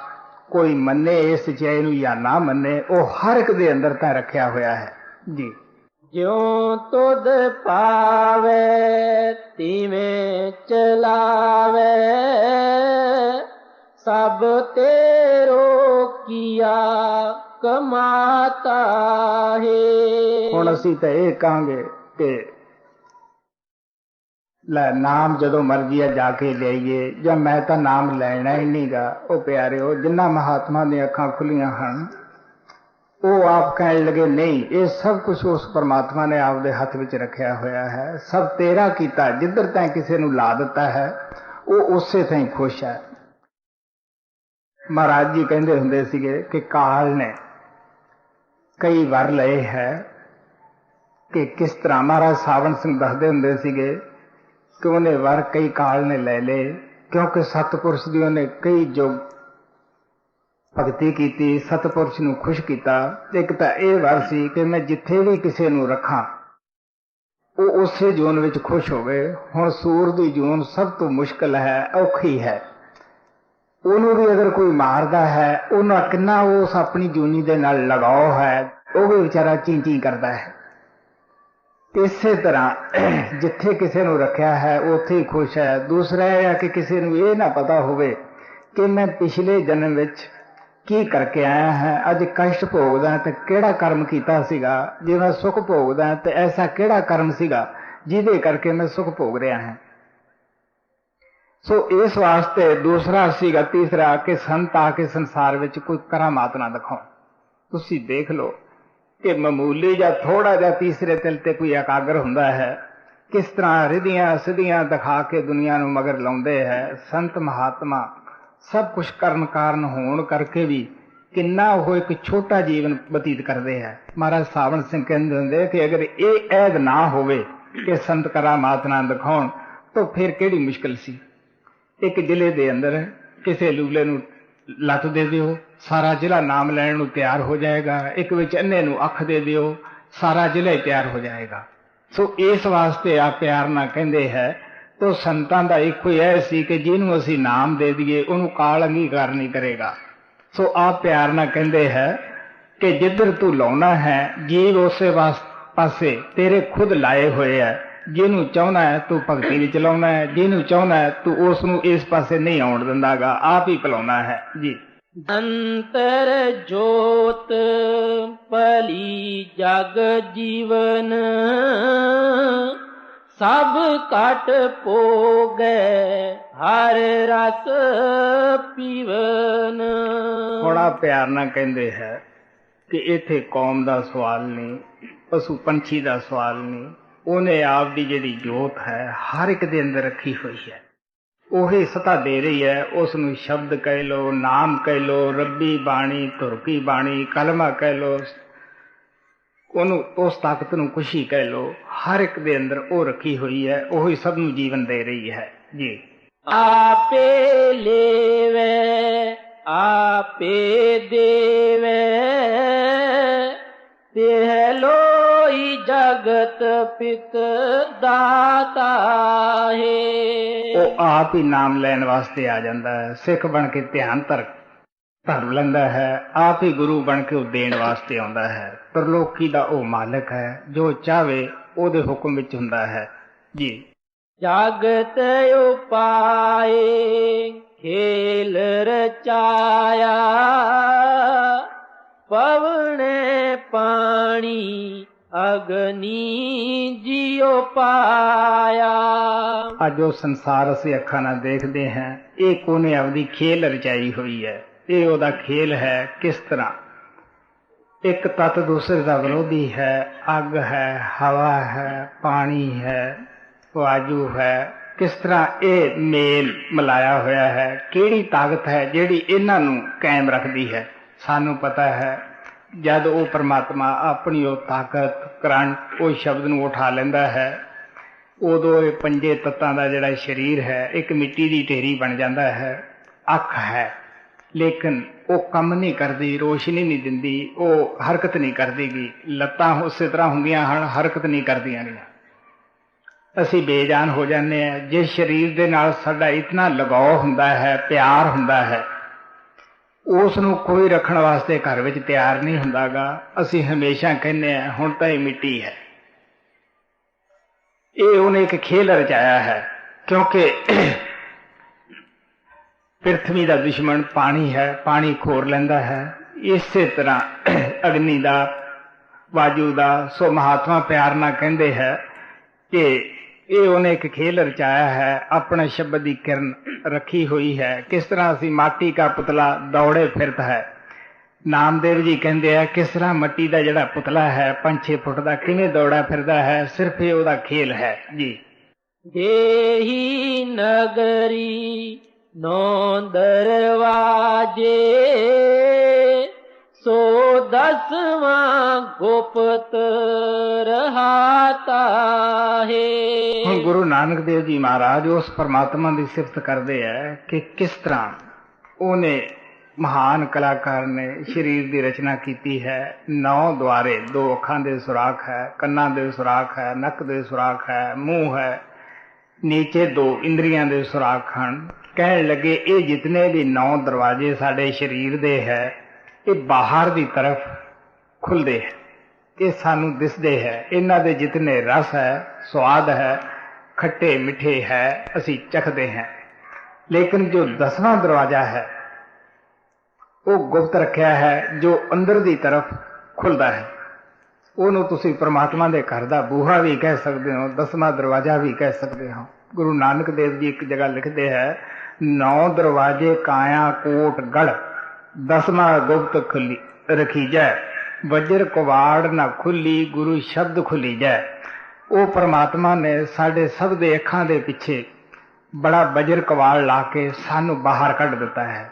ਕੋਈ ਮੰਨੇ ਇਸ ਸੱਚਾਈ ਨੂੰ ਜਾਂ ਨਾ ਮੰਨੇ, ਉਹ ਹਰ ਇੱਕ ਦੇ ਅੰਦਰ ਤਾਂ ਰੱਖਿਆ ਹੋਇਆ ਹੈ ਜੀ। ਜਿਉ ਤੁਧ ਪਾਵੇ ਤਿਵੇਂ ਚਲਾਵੇ, ਸਭ ਤੇਰੋ ਕੀਆ ਕਮਾਤਾ ਹੈ। ਹੁਣ ਅਸੀਂ ਤਾਂ ਇਹ ਕਹਾਂਗੇ ਕਿ ਲੈ ਨਾਮ ਜਦੋਂ ਮਰਜ਼ੀ ਆ ਜਾ ਕੇ ਲਿਆਈਏ, ਜਾਂ ਮੈਂ ਤਾਂ ਨਾਮ ਲੈਣਾ ਹੀ ਨਹੀਂ ਗਾ। ਉਹ ਪਿਆਰਿਓ, ਜਿਨ੍ਹਾਂ ਮਹਾਤਮਾ ਦੀਆਂ ਅੱਖਾਂ ਖੁੱਲੀਆਂ ਹਨ, ਉਹ ਆਪ ਕਹਿਣ ਲੱਗੇ ਨਹੀਂ, ਇਹ ਸਭ ਕੁਝ ਉਸ ਪਰਮਾਤਮਾ ਨੇ ਆਪਦੇ ਹੱਥ ਵਿੱਚ ਰੱਖਿਆ ਹੋਇਆ ਹੈ, ਸਭ ਤੇਰਾ ਕੀਤਾ। ਜਿੱਧਰ ਤੈਂ ਕਿਸੇ ਨੂੰ ਲਾ ਦਿੱਤਾ ਹੈ, ਉਹ ਉਸੇ ਥਾਂ ਹੀ ਖੁਸ਼ ਹੈ। ਮਹਾਰਾਜ ਜੀ ਕਹਿੰਦੇ ਹੁੰਦੇ ਸੀਗੇ ਕਿ ਕਾਲ ਨੇ ਕਈ ਵਰ ਲਏ ਹੈ ਕਿ ਕਿਸ ਤਰ੍ਹਾਂ। ਮਹਾਰਾਜ ਸਾਵਣ ਸਿੰਘ ਦੱਸਦੇ ਹੁੰਦੇ ਸੀਗੇ ਕਿ ਉਹਨੇ ਵਰ ਕਈ ਕਾਲ ਨੇ ਲੈ ਲਏ, ਕਿਉਂਕਿ ਸਤਿਪੁਰਸ਼ ਦੀ ਉਹਨੇ ਕਈ ਯੁੱਗ ਭਗਤੀ ਕੀਤੀ, ਸਤਿਪੁਰਸ਼ ਨੂੰ ਖੁਸ਼ ਕੀਤਾ। ਇੱਕ ਤਾਂ ਇਹ ਵਰ ਸੀ ਕਿ ਮੈਂ ਜਿੱਥੇ ਵੀ ਕਿਸੇ ਨੂੰ ਰੱਖਾਂ, ਉਹ ਉਸੇ ਜੂਨ ਵਿੱਚ ਖੁਸ਼ ਹੋਵੇ। ਹੁਣ ਸੂਰ ਦੀ ਜੂਨ ਸਭ ਤੋਂ ਮੁਸ਼ਕਲ ਹੈ, ਔਖੀ ਹੈ। ਉਹਨੂੰ ਵੀ ਅਗਰ ਕੋਈ ਮਾਰਦਾ ਹੈ, ਉਹਨਾਂ ਕਿੰਨਾ ਉਸ ਆਪਣੀ ਜੂਨੀ ਦੇ ਨਾਲ ਲਗਾਓ ਹੈ, ਉਹ ਵੀ ਵਿਚਾਰਾ ਚੀਂ ਚੀਂ ਕਰਦਾ ਹੈ। ਇਸੇ ਤਰ੍ਹਾਂ ਜਿੱਥੇ ਕਿਸੇ ਨੂੰ ਰੱਖਿਆ ਹੈ ਉੱਥੇ ਹੀ ਖੁਸ਼ ਹੈ। ਦੂਸਰਾ ਇਹ ਹੈ ਕਿ ਕਿਸੇ ਨੂੰ ਇਹ ਨਾ ਪਤਾ ਹੋਵੇ ਕਿ ਮੈਂ ਪਿਛਲੇ ਜਨਮ ਵਿੱਚ ਕੀ ਕਰਕੇ ਆਇਆ ਹਾਂ, ਅੱਜ ਕਸ਼ਟ ਭੋਗਦਾ ਤੇ ਕਿਹੜਾ ਕਰਮ ਕੀਤਾ ਸੀਗਾ। ਜੇ ਮੈਂ ਸੁਖ ਭੋਗਦਾ ਤੇ ਐਸਾ ਕਿਹੜਾ ਕਰਮ ਸੀਗਾ ਜਿਹਦੇ ਕਰਕੇ ਮੈਂ ਸੁਖ ਭੋਗ ਰਿਹਾ ਹਾਂ। ਸੋ ਇਸ ਵਾਸਤੇ ਦੂਸਰਾ ਸੀਗਾ, ਤੀਸਰਾ ਕਿ ਸੰਤ ਆ ਕੇ ਸੰਸਾਰ ਵਿੱਚ ਕੋਈ ਕਰਾਮਾਤ ਨਾ ਦਿਖਾਉਣ। ਤੁਸੀਂ ਦੇਖ ਲਓ ਕਿ ਮਾਮੂਲੀ ਜਾਂ ਥੋੜਾ ਜਿਹਾ ਤੀਸਰੇ ਦਿਲ ਤੇ ਕੋਈ ਇਕਾਗਰ ਹੁੰਦਾ ਹੈ, ਕਿਸ ਤਰ੍ਹਾਂ ਰਿਧੀਆਂ ਸਿੱਧੀਆਂ ਦਿਖਾ ਕੇ ਦੁਨੀਆ ਨੂੰ ਮਗਰ ਲਾਉਂਦੇ ਹੈ। ਸੰਤ ਮਹਾਤਮਾ ਸਭ ਕੁਛ ਕਰਨ ਕਾਰਨ ਹੋਣ ਕਰਕੇ ਵੀ ਕਿੰਨਾ ਉਹ ਇੱਕ ਛੋਟਾ ਜੀਵਨ ਬਤੀਤ ਕਰਦੇ ਹੈ। ਮਹਾਰਾਜ ਸਾਵਣ ਸਿੰਘ ਕਹਿੰਦੇ ਹੁੰਦੇ ਕਿ ਅਗਰ ਇਹ ਐਦ ਨਾ ਹੋਵੇ ਕਿ ਸੰਤ ਕਰਾਮਾਤ ਨਾ ਦਿਖਾਉਣ ਤਾਂ ਫਿਰ ਕਿਹੜੀ ਮੁਸ਼ਕਿਲ ਸੀ। ਇੱਕ ਜ਼ਿਲ੍ਹੇ ਦੇ ਅੰਦਰ ਕਿਸੇ ਲੂਲੇ ਨੂੰ ਲੱਤ ਦੇ ਦਿਓ, ਸਾਰਾ ਜ਼ਿਲ੍ਹਾ ਨਾਮ ਲੈਣ ਨੂੰ ਤਿਆਰ ਹੋ ਜਾਏਗਾ। ਇੱਕ ਵਿੱਚ ਅੰਨੇ ਨੂੰ ਅੱਖ ਦੇ ਦਿਓ, ਸਾਰਾ ਜ਼ਿਲ੍ਹਾ ਹੀ ਤਿਆਰ ਹੋ ਜਾਏਗਾ। ਸੋ ਇਸ ਵਾਸਤੇ ਆ ਪਿਆਰ ਨਾਲ ਕਹਿੰਦੇ ਹੈ ਤੋ ਸੰਤਾਂ ਦਾ ਇੱਕੋ ਹੀ ਇਹ ਸੀ ਕਿ ਜਿਹਨੂੰ ਅਸੀਂ ਨਾਮ ਦੇ ਦਈਏ ਉਹਨੂੰ ਕਾਲ ਅੰਗੀਕਾਰ ਨਹੀਂ ਕਰੇਗਾ। ਸੋ ਆ ਪਿਆਰ ਨਾਲ ਕਹਿੰਦੇ ਹੈ ਕਿ ਜਿੱਧਰ ਤੂੰ ਲਾਉਣਾ ਹੈ ਜੀਵ ਉਸੇ ਪਾਸੇ ਤੇਰੇ ਖੁਦ ਲਾਏ ਹੋਏ ਹੈ। ਜਿਹਨੂੰ ਚਾਹੁੰਦਾ ਹੈ ਤੂੰ ਭਗਤੀ ਵਿੱਚ ਲਾਉਣਾ ਹੈ, ਜਿਹਨੂੰ ਚਾਹੁੰਦਾ ਹੈ ਤੂੰ ਉਸ ਨੂੰ ਇਸ ਪਾਸੇ ਨਹੀਂ ਆਉਣ ਦਿੰਦਾਗਾ, ਆਪ ਹੀ ਪਿਲਾਉਣਾ ਹੈ ਜੀ। ਅੰਤਰ ਜੋਤ ਭਲੀ ਜਗ ਜੀਵਨ ਸਭ ਘਟ ਪੋਗੈ ਹਰ ਰਸ ਪੀਵਨ। ਬੜਾ ਪਿਆਰ ਨਾਲ ਕਹਿੰਦੇ ਹੈ ਕਿ ਇੱਥੇ ਕੌਮ ਦਾ ਸਵਾਲ ਨਹੀਂ, ਪਸ਼ੂ ਪੰਛੀ ਦਾ ਸਵਾਲ ਨਹੀਂ। ਉਹਨੇ ਆਪ ਦੀ ਜਿਹੜੀ ਜੋਤ ਹੈ ਹਰ ਇੱਕ ਦੇ ਅੰਦਰ ਰੱਖੀ ਹੋਈ ਹੈ, ਉਹੀ ਸਤਾ ਦੇ ਰਹੀ ਹੈ। ਉਸ ਨੂੰ ਸ਼ਬਦ ਕਹਿ ਲੋ, ਨਾਮ ਕਹਿ ਲੋ, ਰੱਬੀ ਬਾਣੀ, ਧੁਰਕੀ ਬਾਣੀ, ਕਲਮਾ ਕਹਿ ਲੋ, ਉਹਨੂੰ ਉਸ ਤਾਕਤ ਨੂੰ ਖੁਸ਼ੀ ਕਹਿ ਲੋ, ਹਰ ਇੱਕ ਦੇ ਅੰਦਰ ਉਹ ਰੱਖੀ ਹੋਈ ਹੈ। ਉਹੀ ਸਭ ਨੂੰ ਜੀਵਨ ਦੇ ਰਹੀ ਹੈ ਜੀ। ਆਪੇ ਲੇਵੇ ਆਪੇ ਦੇਵੇ ਤਿਹ ਲੋਈ ਜਗਤ ਪਿਤ ਦਾਤਾ ਹੈ। ਉਹ ਆਪ ਹੀ ਨਾਮ ਲੈਣ ਵਾਸਤੇ ਆ ਜਾਂਦਾ ਹੈ, ਸਿੱਖ ਬਣ ਕੇ ਧਿਆਨ ਧਰ ਲੈਂਦਾ ਹੈ, ਆਪ ਹੀ ਗੁਰੂ ਬਣ ਕੇ ਉਹ ਦੇਣ ਵਾਸਤੇ ਆਉਂਦਾ ਹੈ। ਤਰਲੋਕੀ ਦਾ ਉਹ ਮਾਲਕ ਹੈ, ਜੋ ਚਾਹਵੇ ਉਹਦੇ ਹੁਕਮ ਵਿੱਚ ਹੁੰਦਾ ਹੈ ਜੀ। ਜਗਤ ਉਪਾਏ ਖੇਲ ਰਚਾਇਆ ਪਵਨੇ ਪਾਣੀ ਅਗਨੀ ਜਿਉ ਪਾਇਆ। ਅੱਜ ਉਹ ਸੰਸਾਰ ਅਸੀਂ ਅੱਖਾਂ ਨਾਲ ਦੇਖਦੇ ਹਾਂ, ਇਹ ਕੋਨੇ ਆਪਦੀ ਖੇਲ ਰਚਾਈ ਹੋਈ ਹੈ। ਇਹ ਉਹਦਾ ਖੇਲ ਹੈ। ਕਿਸ ਤਰ੍ਹਾਂ ਇੱਕ ਤੱਤ ਦੂਸਰੇ ਦਾ ਵਿਰੋਧੀ ਹੈ, ਅੱਗ ਹੈ, ਹਵਾ ਹੈ, ਪਾਣੀ ਹੈ, ਵਾਯੂ ਹੈ। ਕਿਸ ਤਰ੍ਹਾਂ ਇਹ ਮੇਲ ਮਿਲਾਇਆ ਹੋਇਆ ਹੈ। ਕਿਹੜੀ ਤਾਕਤ ਹੈ ਜਿਹੜੀ ਇਹਨਾਂ ਨੂੰ ਕਾਇਮ ਰੱਖਦੀ ਹੈ। ਸਾਨੂੰ ਪਤਾ ਹੈ ਜਦ ਉਹ ਪਰਮਾਤਮਾ ਆਪਣੀ ਉਹ ਤਾਕਤ ਕਰੰਟ ਉਹ ਸ਼ਬਦ ਨੂੰ ਉਠਾ ਲੈਂਦਾ ਹੈ, ਉਦੋਂ ਇਹ ਪੰਜੇ ਤੱਤਾਂ ਦਾ ਜਿਹੜਾ ਸਰੀਰ ਹੈ ਇੱਕ ਮਿੱਟੀ ਦੀ ਢੇਰੀ ਬਣ ਜਾਂਦਾ ਹੈ। ਅੱਖ ਹੈ ਲੇਕਿਨ ਉਹ ਕੰਮ ਨਹੀਂ ਕਰਦੀ, ਰੋਸ਼ਨੀ ਨਹੀਂ ਦਿੰਦੀ, ਉਹ ਹਰਕਤ ਨਹੀਂ ਕਰਦੀਗੀ। ਲੱਤਾਂ ਉਸੇ ਤਰ੍ਹਾਂ ਹੁੰਦੀਆਂ ਹਨ, ਹਰਕਤ ਨਹੀਂ ਕਰਦੀਆਂ ਗੀਆਂ। ਅਸੀਂ ਬੇਜਾਨ ਹੋ ਜਾਂਦੇ ਹਾਂ। ਜਿਸ ਸਰੀਰ ਦੇ ਨਾਲ ਸਾਡਾ ਇਤਨਾ ਲਗਾਓ ਹੁੰਦਾ ਹੈ, ਪਿਆਰ ਹੁੰਦਾ ਹੈ, ਉਸ ਨੂੰ ਕੋਈ ਰੱਖਣ ਵਾਸਤੇ ਘਰ ਵਿੱਚ ਤਿਆਰ ਨਹੀਂ ਹੁੰਦਾਗਾ। ਅਸੀਂ ਹਮੇਸ਼ਾ ਕਹਿੰਦੇ ਹਾਂ ਹੁਣ ਤਾਂ ਇਹ ਮਿੱਟੀ ਹੈ। ਇਹ ਉਹਨੇ ਇੱਕ ਖੇਲ ਰਚਾਇਆ ਹੈ, ਕਿਉਂਕਿ ਪ੍ਰਿਥਵੀ ਦਾ ਦੁਸ਼ਮਣ ਪਾਣੀ ਹੈ, ਪਾਣੀ ਖੋਰ ਲੈਂਦਾ ਹੈ। ਇਸੇ ਤਰ੍ਹਾਂ ਅਗਨੀ ਦਾ, ਵਾਯੂ ਦਾ। ਸੋ ਮਹਾਤਮਾ ਪਿਆਰ ਨਾਲ ਕਹਿੰਦੇ ਹੈ ਕਿ ਇਹ ਉਹਨੇ ਇੱਕ ਖੇਲ ਰਚਾਇਆ ਹੈ, ਆਪਣੇ ਸ਼ਬਦ ਦੀ ਕਿਰਨ ਰੱਖੀ ਹੋਈ ਹੈ। ਕਿਸ ਤਰ੍ਹਾਂ ਅਸੀਂ ਮਾਟੀ ਦਾ ਪੁਤਲਾ ਦੌੜੇ ਫਿਰਦਾ ਹੈ। ਨਾਮਦੇਵ ਜੀ ਕਹਿੰਦੇ ਆ ਕਿਸ ਤਰ੍ਹਾਂ ਮਿੱਟੀ ਦਾ ਜਿਹੜਾ ਪੁਤਲਾ ਹੈ 5-6 ਫੁੱਟ ਦਾ ਕਿਵੇਂ ਦੌੜਾ ਫਿਰਦਾ ਹੈ, ਸਿਰਫ ਇਹ ਉਹਦਾ ਖੇਲ ਹੈ ਜੀ। ਦੇਹੀ ਨਗਰੀ ਨੌ ਦਰਵਾਜੇ ਸੋ 10ਵਾਂ ਗੁਪਤ ਰਹਾਤਾ ਹੈ। ਹੁਣ ਗੁਰੂ ਨਾਨਕ ਦੇਵ ਜੀ ਮਹਾਰਾਜ ਉਸ ਪਰਮਾਤਮਾ ਦੀ ਸਿਫਤ ਕਰਦੇ ਹੈ ਕਿ ਕਿਸ ਤਰ੍ਹਾਂ ਉਹਨੇ ਮਹਾਨ ਕਲਾਕਾਰ ਨੇ ਸਰੀਰ ਦੀ ਰਚਨਾ ਕੀਤੀ ਹੈ। 9 ਦੁਆਰੇ, 2 ਅੱਖਾਂ ਦੇ ਸੁਰਾਖ ਹੈ, ਕੰਨਾਂ ਦੇ ਸੁਰਾਖ ਹੈ, ਨੱਕ ਦੇ ਸੁਰਾਖ ਹੈ, ਮੂੰਹ ਹੈ, ਨੀਚੇ 2 ਇੰਦਰੀਆਂ ਦੇ ਸੁਰਾਖ ਹਨ। ਕਹਿਣ ਲੱਗੇ ਇਹ ਜਿਤਨੇ ਵੀ 9 ਦਰਵਾਜ਼ੇ ਸਾਡੇ ਸਰੀਰ ਦੇ ਹੈ ਇਹ ਬਾਹਰ ਦੀ ਤਰਫ ਖੁੱਲਦੇ ਹੈ। ये सानू दिसदे है, इन्हां दे जितने रस है, स्वाद है, खट्टे मिठे है, असी चखते हैं। लेकिन जो 10वां दरवाजा है वो गुप्त रखिया है, जो अंदर दी तरफ खुलदा है। ਉਹਨੂੰ ਤੁਸੀਂ परमात्मा ਦੇ घर ਦਾ ਬੂਹਾ भी कह सकते हो, 10वां दरवाजा भी कह सकते हो। गुरु नानक देव जी एक जगह लिखते हैं, 9 दरवाजे काया कोट गढ़, 10वां गुप्त खुली रखी जाए, वज्र कवाड़ ना खुली गुरु शब्द खुली जाए। वो परमात्मा ने साढ़े सब दे अखां दे पिछे बड़ा वज्र कवाड़ ला के सानू बाहर कढ़ दिता है।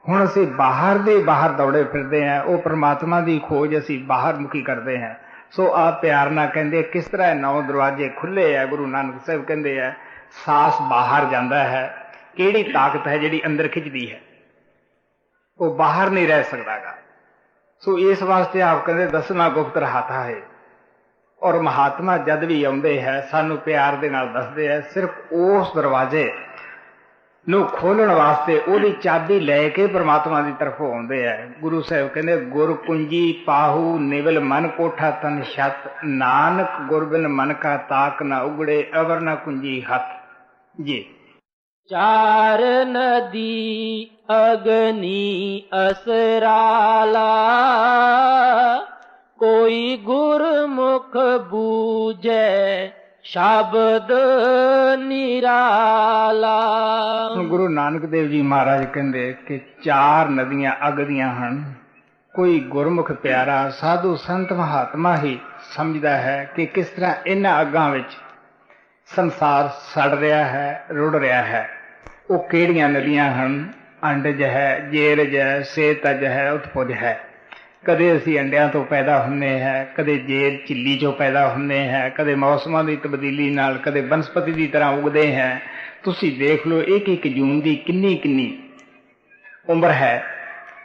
हुण असी बाहर दे बाहर दौड़े फिरदे हैं, वो परमात्मा की खोज असी बाहर मुखी करते हैं। सो आप प्यार ना कहते किस तरह 9 दरवाजे खुले है। गुरु नानक साहब कहते हैं सास बाहर जाता है, केड़ी ताकत है जिहड़ी अंदर खिंचदी है, वो बाहर नहीं रह सकता गा। सो इस वास्ते आप कहते 10वां गुप्त रहाता है। और महात्मा जद भी आउंदे है सानू प्यार दे नाल दसदे है, सिर्फ उस दरवाजे नू खोलण वास्ते ओदी चाबी लैके परमात्मा की तरफ आउंदे है। गुरु साहब कहते गुर कुंजी पाहू निवल मन कोठा तन छत, नानक गुरबिन मन का ताक न उगड़े अवर न कुंजी हथ। जी 4 नदी अग्नि असराला, कोई गुरमुख बूझे शब्द निराला। गुरु नानक देव जी महाराज कहते कि 4 नदियां अग दियां हन, कोई गुरमुख प्यारा साधु संत महात्मा ही समझदा है कि किस तरह इन्हां अगां विच संसार सड़ रहा है, रुड़ रहा है। वो केड़ियां नदियां हन? अंडज है, जेरज है, सेतज है, उत्पुज है। कदे असी अंडियां तो पैदा हुंदे हैं, कदे जेर झिल्ली चों पैदा हुंदे हैं, कदे मौसमां दी तब्दीली नाल कदे बनस्पति की तरह उगदे हैं। तुसी देख लो एक एक जून की किन्नी किन्नी उम्र है,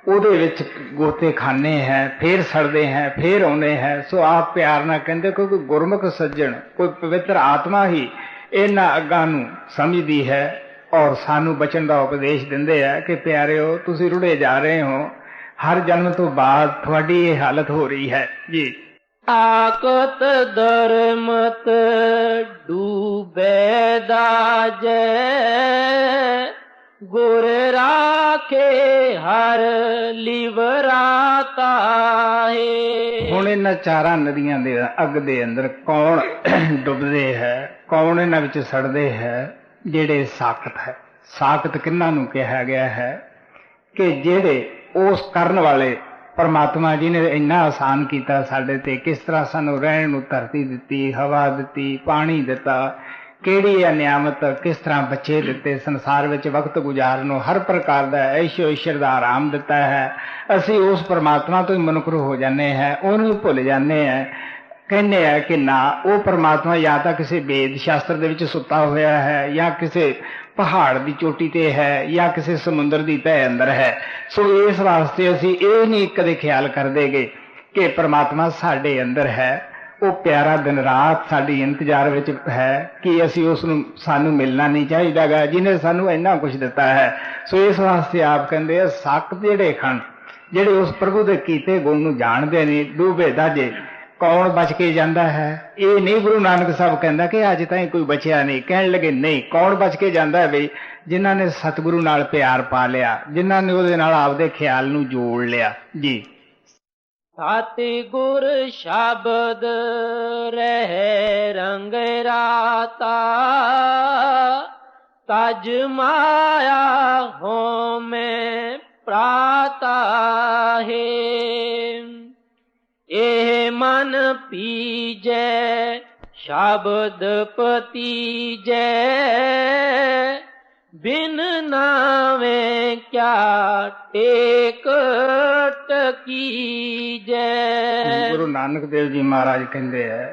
ਉਹਦੇ ਵਿੱਚ ਗੋਤੇ ਖਾਨੇ हैं, फिर सड़ते हैं, फिर आते हैं। सो आप प्यार ना कहते क्योंकि गुरमुख सज्जन कोई पवित्र आत्मा ही इन्हां अग्गां नूं समझदी है और सानू बचन का उपदेश दिंदे है कि प्यारिओ तुसी रुड़े जा रहे हो, हर जन्म तो बाद तुहाडी ये हालत हो रही है। जी ताकत दरमत डूबे दाजे, गुर राखे हर लिवराता है। हुण इन्हां 4 नदियां दे अग दे अंदर कौन डुबदे है, कौन इन्हां विच सड़दे है? जेड़े साकत है। साकत किन्हां नूं कहा गया है कि जेड़े उस करन वाले परमात्मा जी ने इन्ना आसान किया साडे ते, किस तरह सानू रहण नूं धरती दिती, हवा दिती, पानी दिता, केड़ी है नियामत, किस तरह बच्चे दिते, संसार विच वक्त गुजारन नूं हर प्रकार दा ऐशो ईश्वर दा आराम दिता है। असी उस परमात्मा तो ही मनुखरू हो जाने हैं, उहनूं भुल जाने हैं। कहने हैं कि ना वो परमात्मा या तो किसी वेद शास्त्र दे विच सुता होया है, या किसी पहाड़ की चोटी ते है, या किसी समुद्र की तह अंदर है। सो इस वास्ते असी ये नहीं कदे ख्याल करते गए कि परमात्मा साडे अंदर है। वो प्यारा दिन रात साडी इंतजार विच है कि असी उसनूं सानू मिलना नहीं चाहिदा गा, जिन्हें सानू इन्ना कुछ दिता है। सो इस वास्ते आप कहते हैं सक जेड़े खन, जेड़े उस प्रभु के कीते गुण नूं जाणदे नहीं, डूबे दाजे कौन बच के जाता है? ये नहीं गुरु नानक साहब कहता कि अज ताईं कोई बचिया नहीं। कहण लगे नहीं, कौन बच के जाता है बई? जिन्हां ने सतगुरु नाल प्यार पा लिया, जिन्हां ने उहदे नाल आपदे ख्याल नूं जोड़ लिया। जी सतगुर शब्द रहे रंग राता, तज माया हो में प्राता है। ए मन पीजे शब्द पतीजे, बिन नावे क्या टेक टकीजे। गुरु नानक देव जी महाराज कहते हैं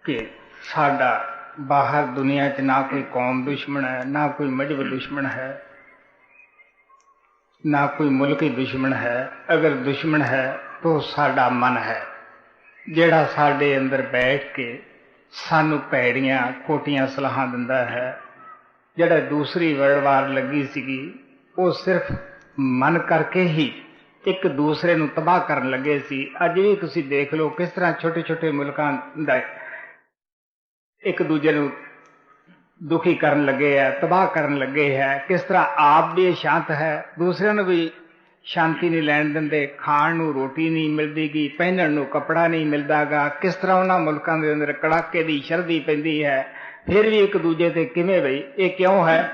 कि साडा बाहर दुनिया च ना कोई कौम दुश्मन है, ना कोई मजहब दुश्मन है, ना कोई मुल्की दुश्मन है। अगर दुश्मन है तो साडा मन है, जेड़ा साडे अंदर बैठ के सानू पैड़ियां खोटियां सलाहां दिंदा है। जेड़ा दूसरी वर्ल्ड वार लगी सीगी वो सिर्फ मन करके ही ਇੱਕ ਦੂਸਰੇ ਨੂੰ ਤਬਾਹ ਕਰਨ ਲੱਗੇ ਸੀ। ਅੱਜ ਵੀ ਤੁਸੀਂ ਦੇਖ ਲਓ ਕਿਸ ਤਰ੍ਹਾਂ ਛੋਟੇ ਛੋਟੇ ਮੁਲਕਾਂ ਦਾ ਇੱਕ ਦੂਜੇ ਨੂੰ ਦੁਖੀ ਕਰਨ ਲੱਗੇ ਹੈ, ਤਬਾਹ ਕਰਨ ਲੱਗੇ ਹੈ। ਕਿਸ ਤਰ੍ਹਾਂ ਆਪ ਵੀ ਸ਼ਾਂਤ ਹੈ, ਦੂਸਰਿਆਂ ਨੂੰ ਵੀ ਸ਼ਾਂਤੀ ਨਹੀਂ ਲੈਣ ਦਿੰਦੇ। ਖਾਣ ਨੂੰ ਰੋਟੀ ਨਹੀਂ ਮਿਲਦੀਗੀ, ਪਹਿਨਣ ਨੂੰ ਕੱਪੜਾ ਨਹੀਂ ਮਿਲਦਾਗਾ। ਕਿਸ ਤਰ੍ਹਾਂ ਉਹਨਾਂ ਮੁਲਕਾਂ ਦੇ ਅੰਦਰ ਕੜਾਕੇ ਦੀ ਸਰਦੀ ਪੈਂਦੀ ਹੈ, ਫਿਰ ਵੀ ਇੱਕ ਦੂਜੇ ਤੇ ਕਿਵੇਂ ਬਈ? ਇਹ ਕਿਉਂ ਹੈ?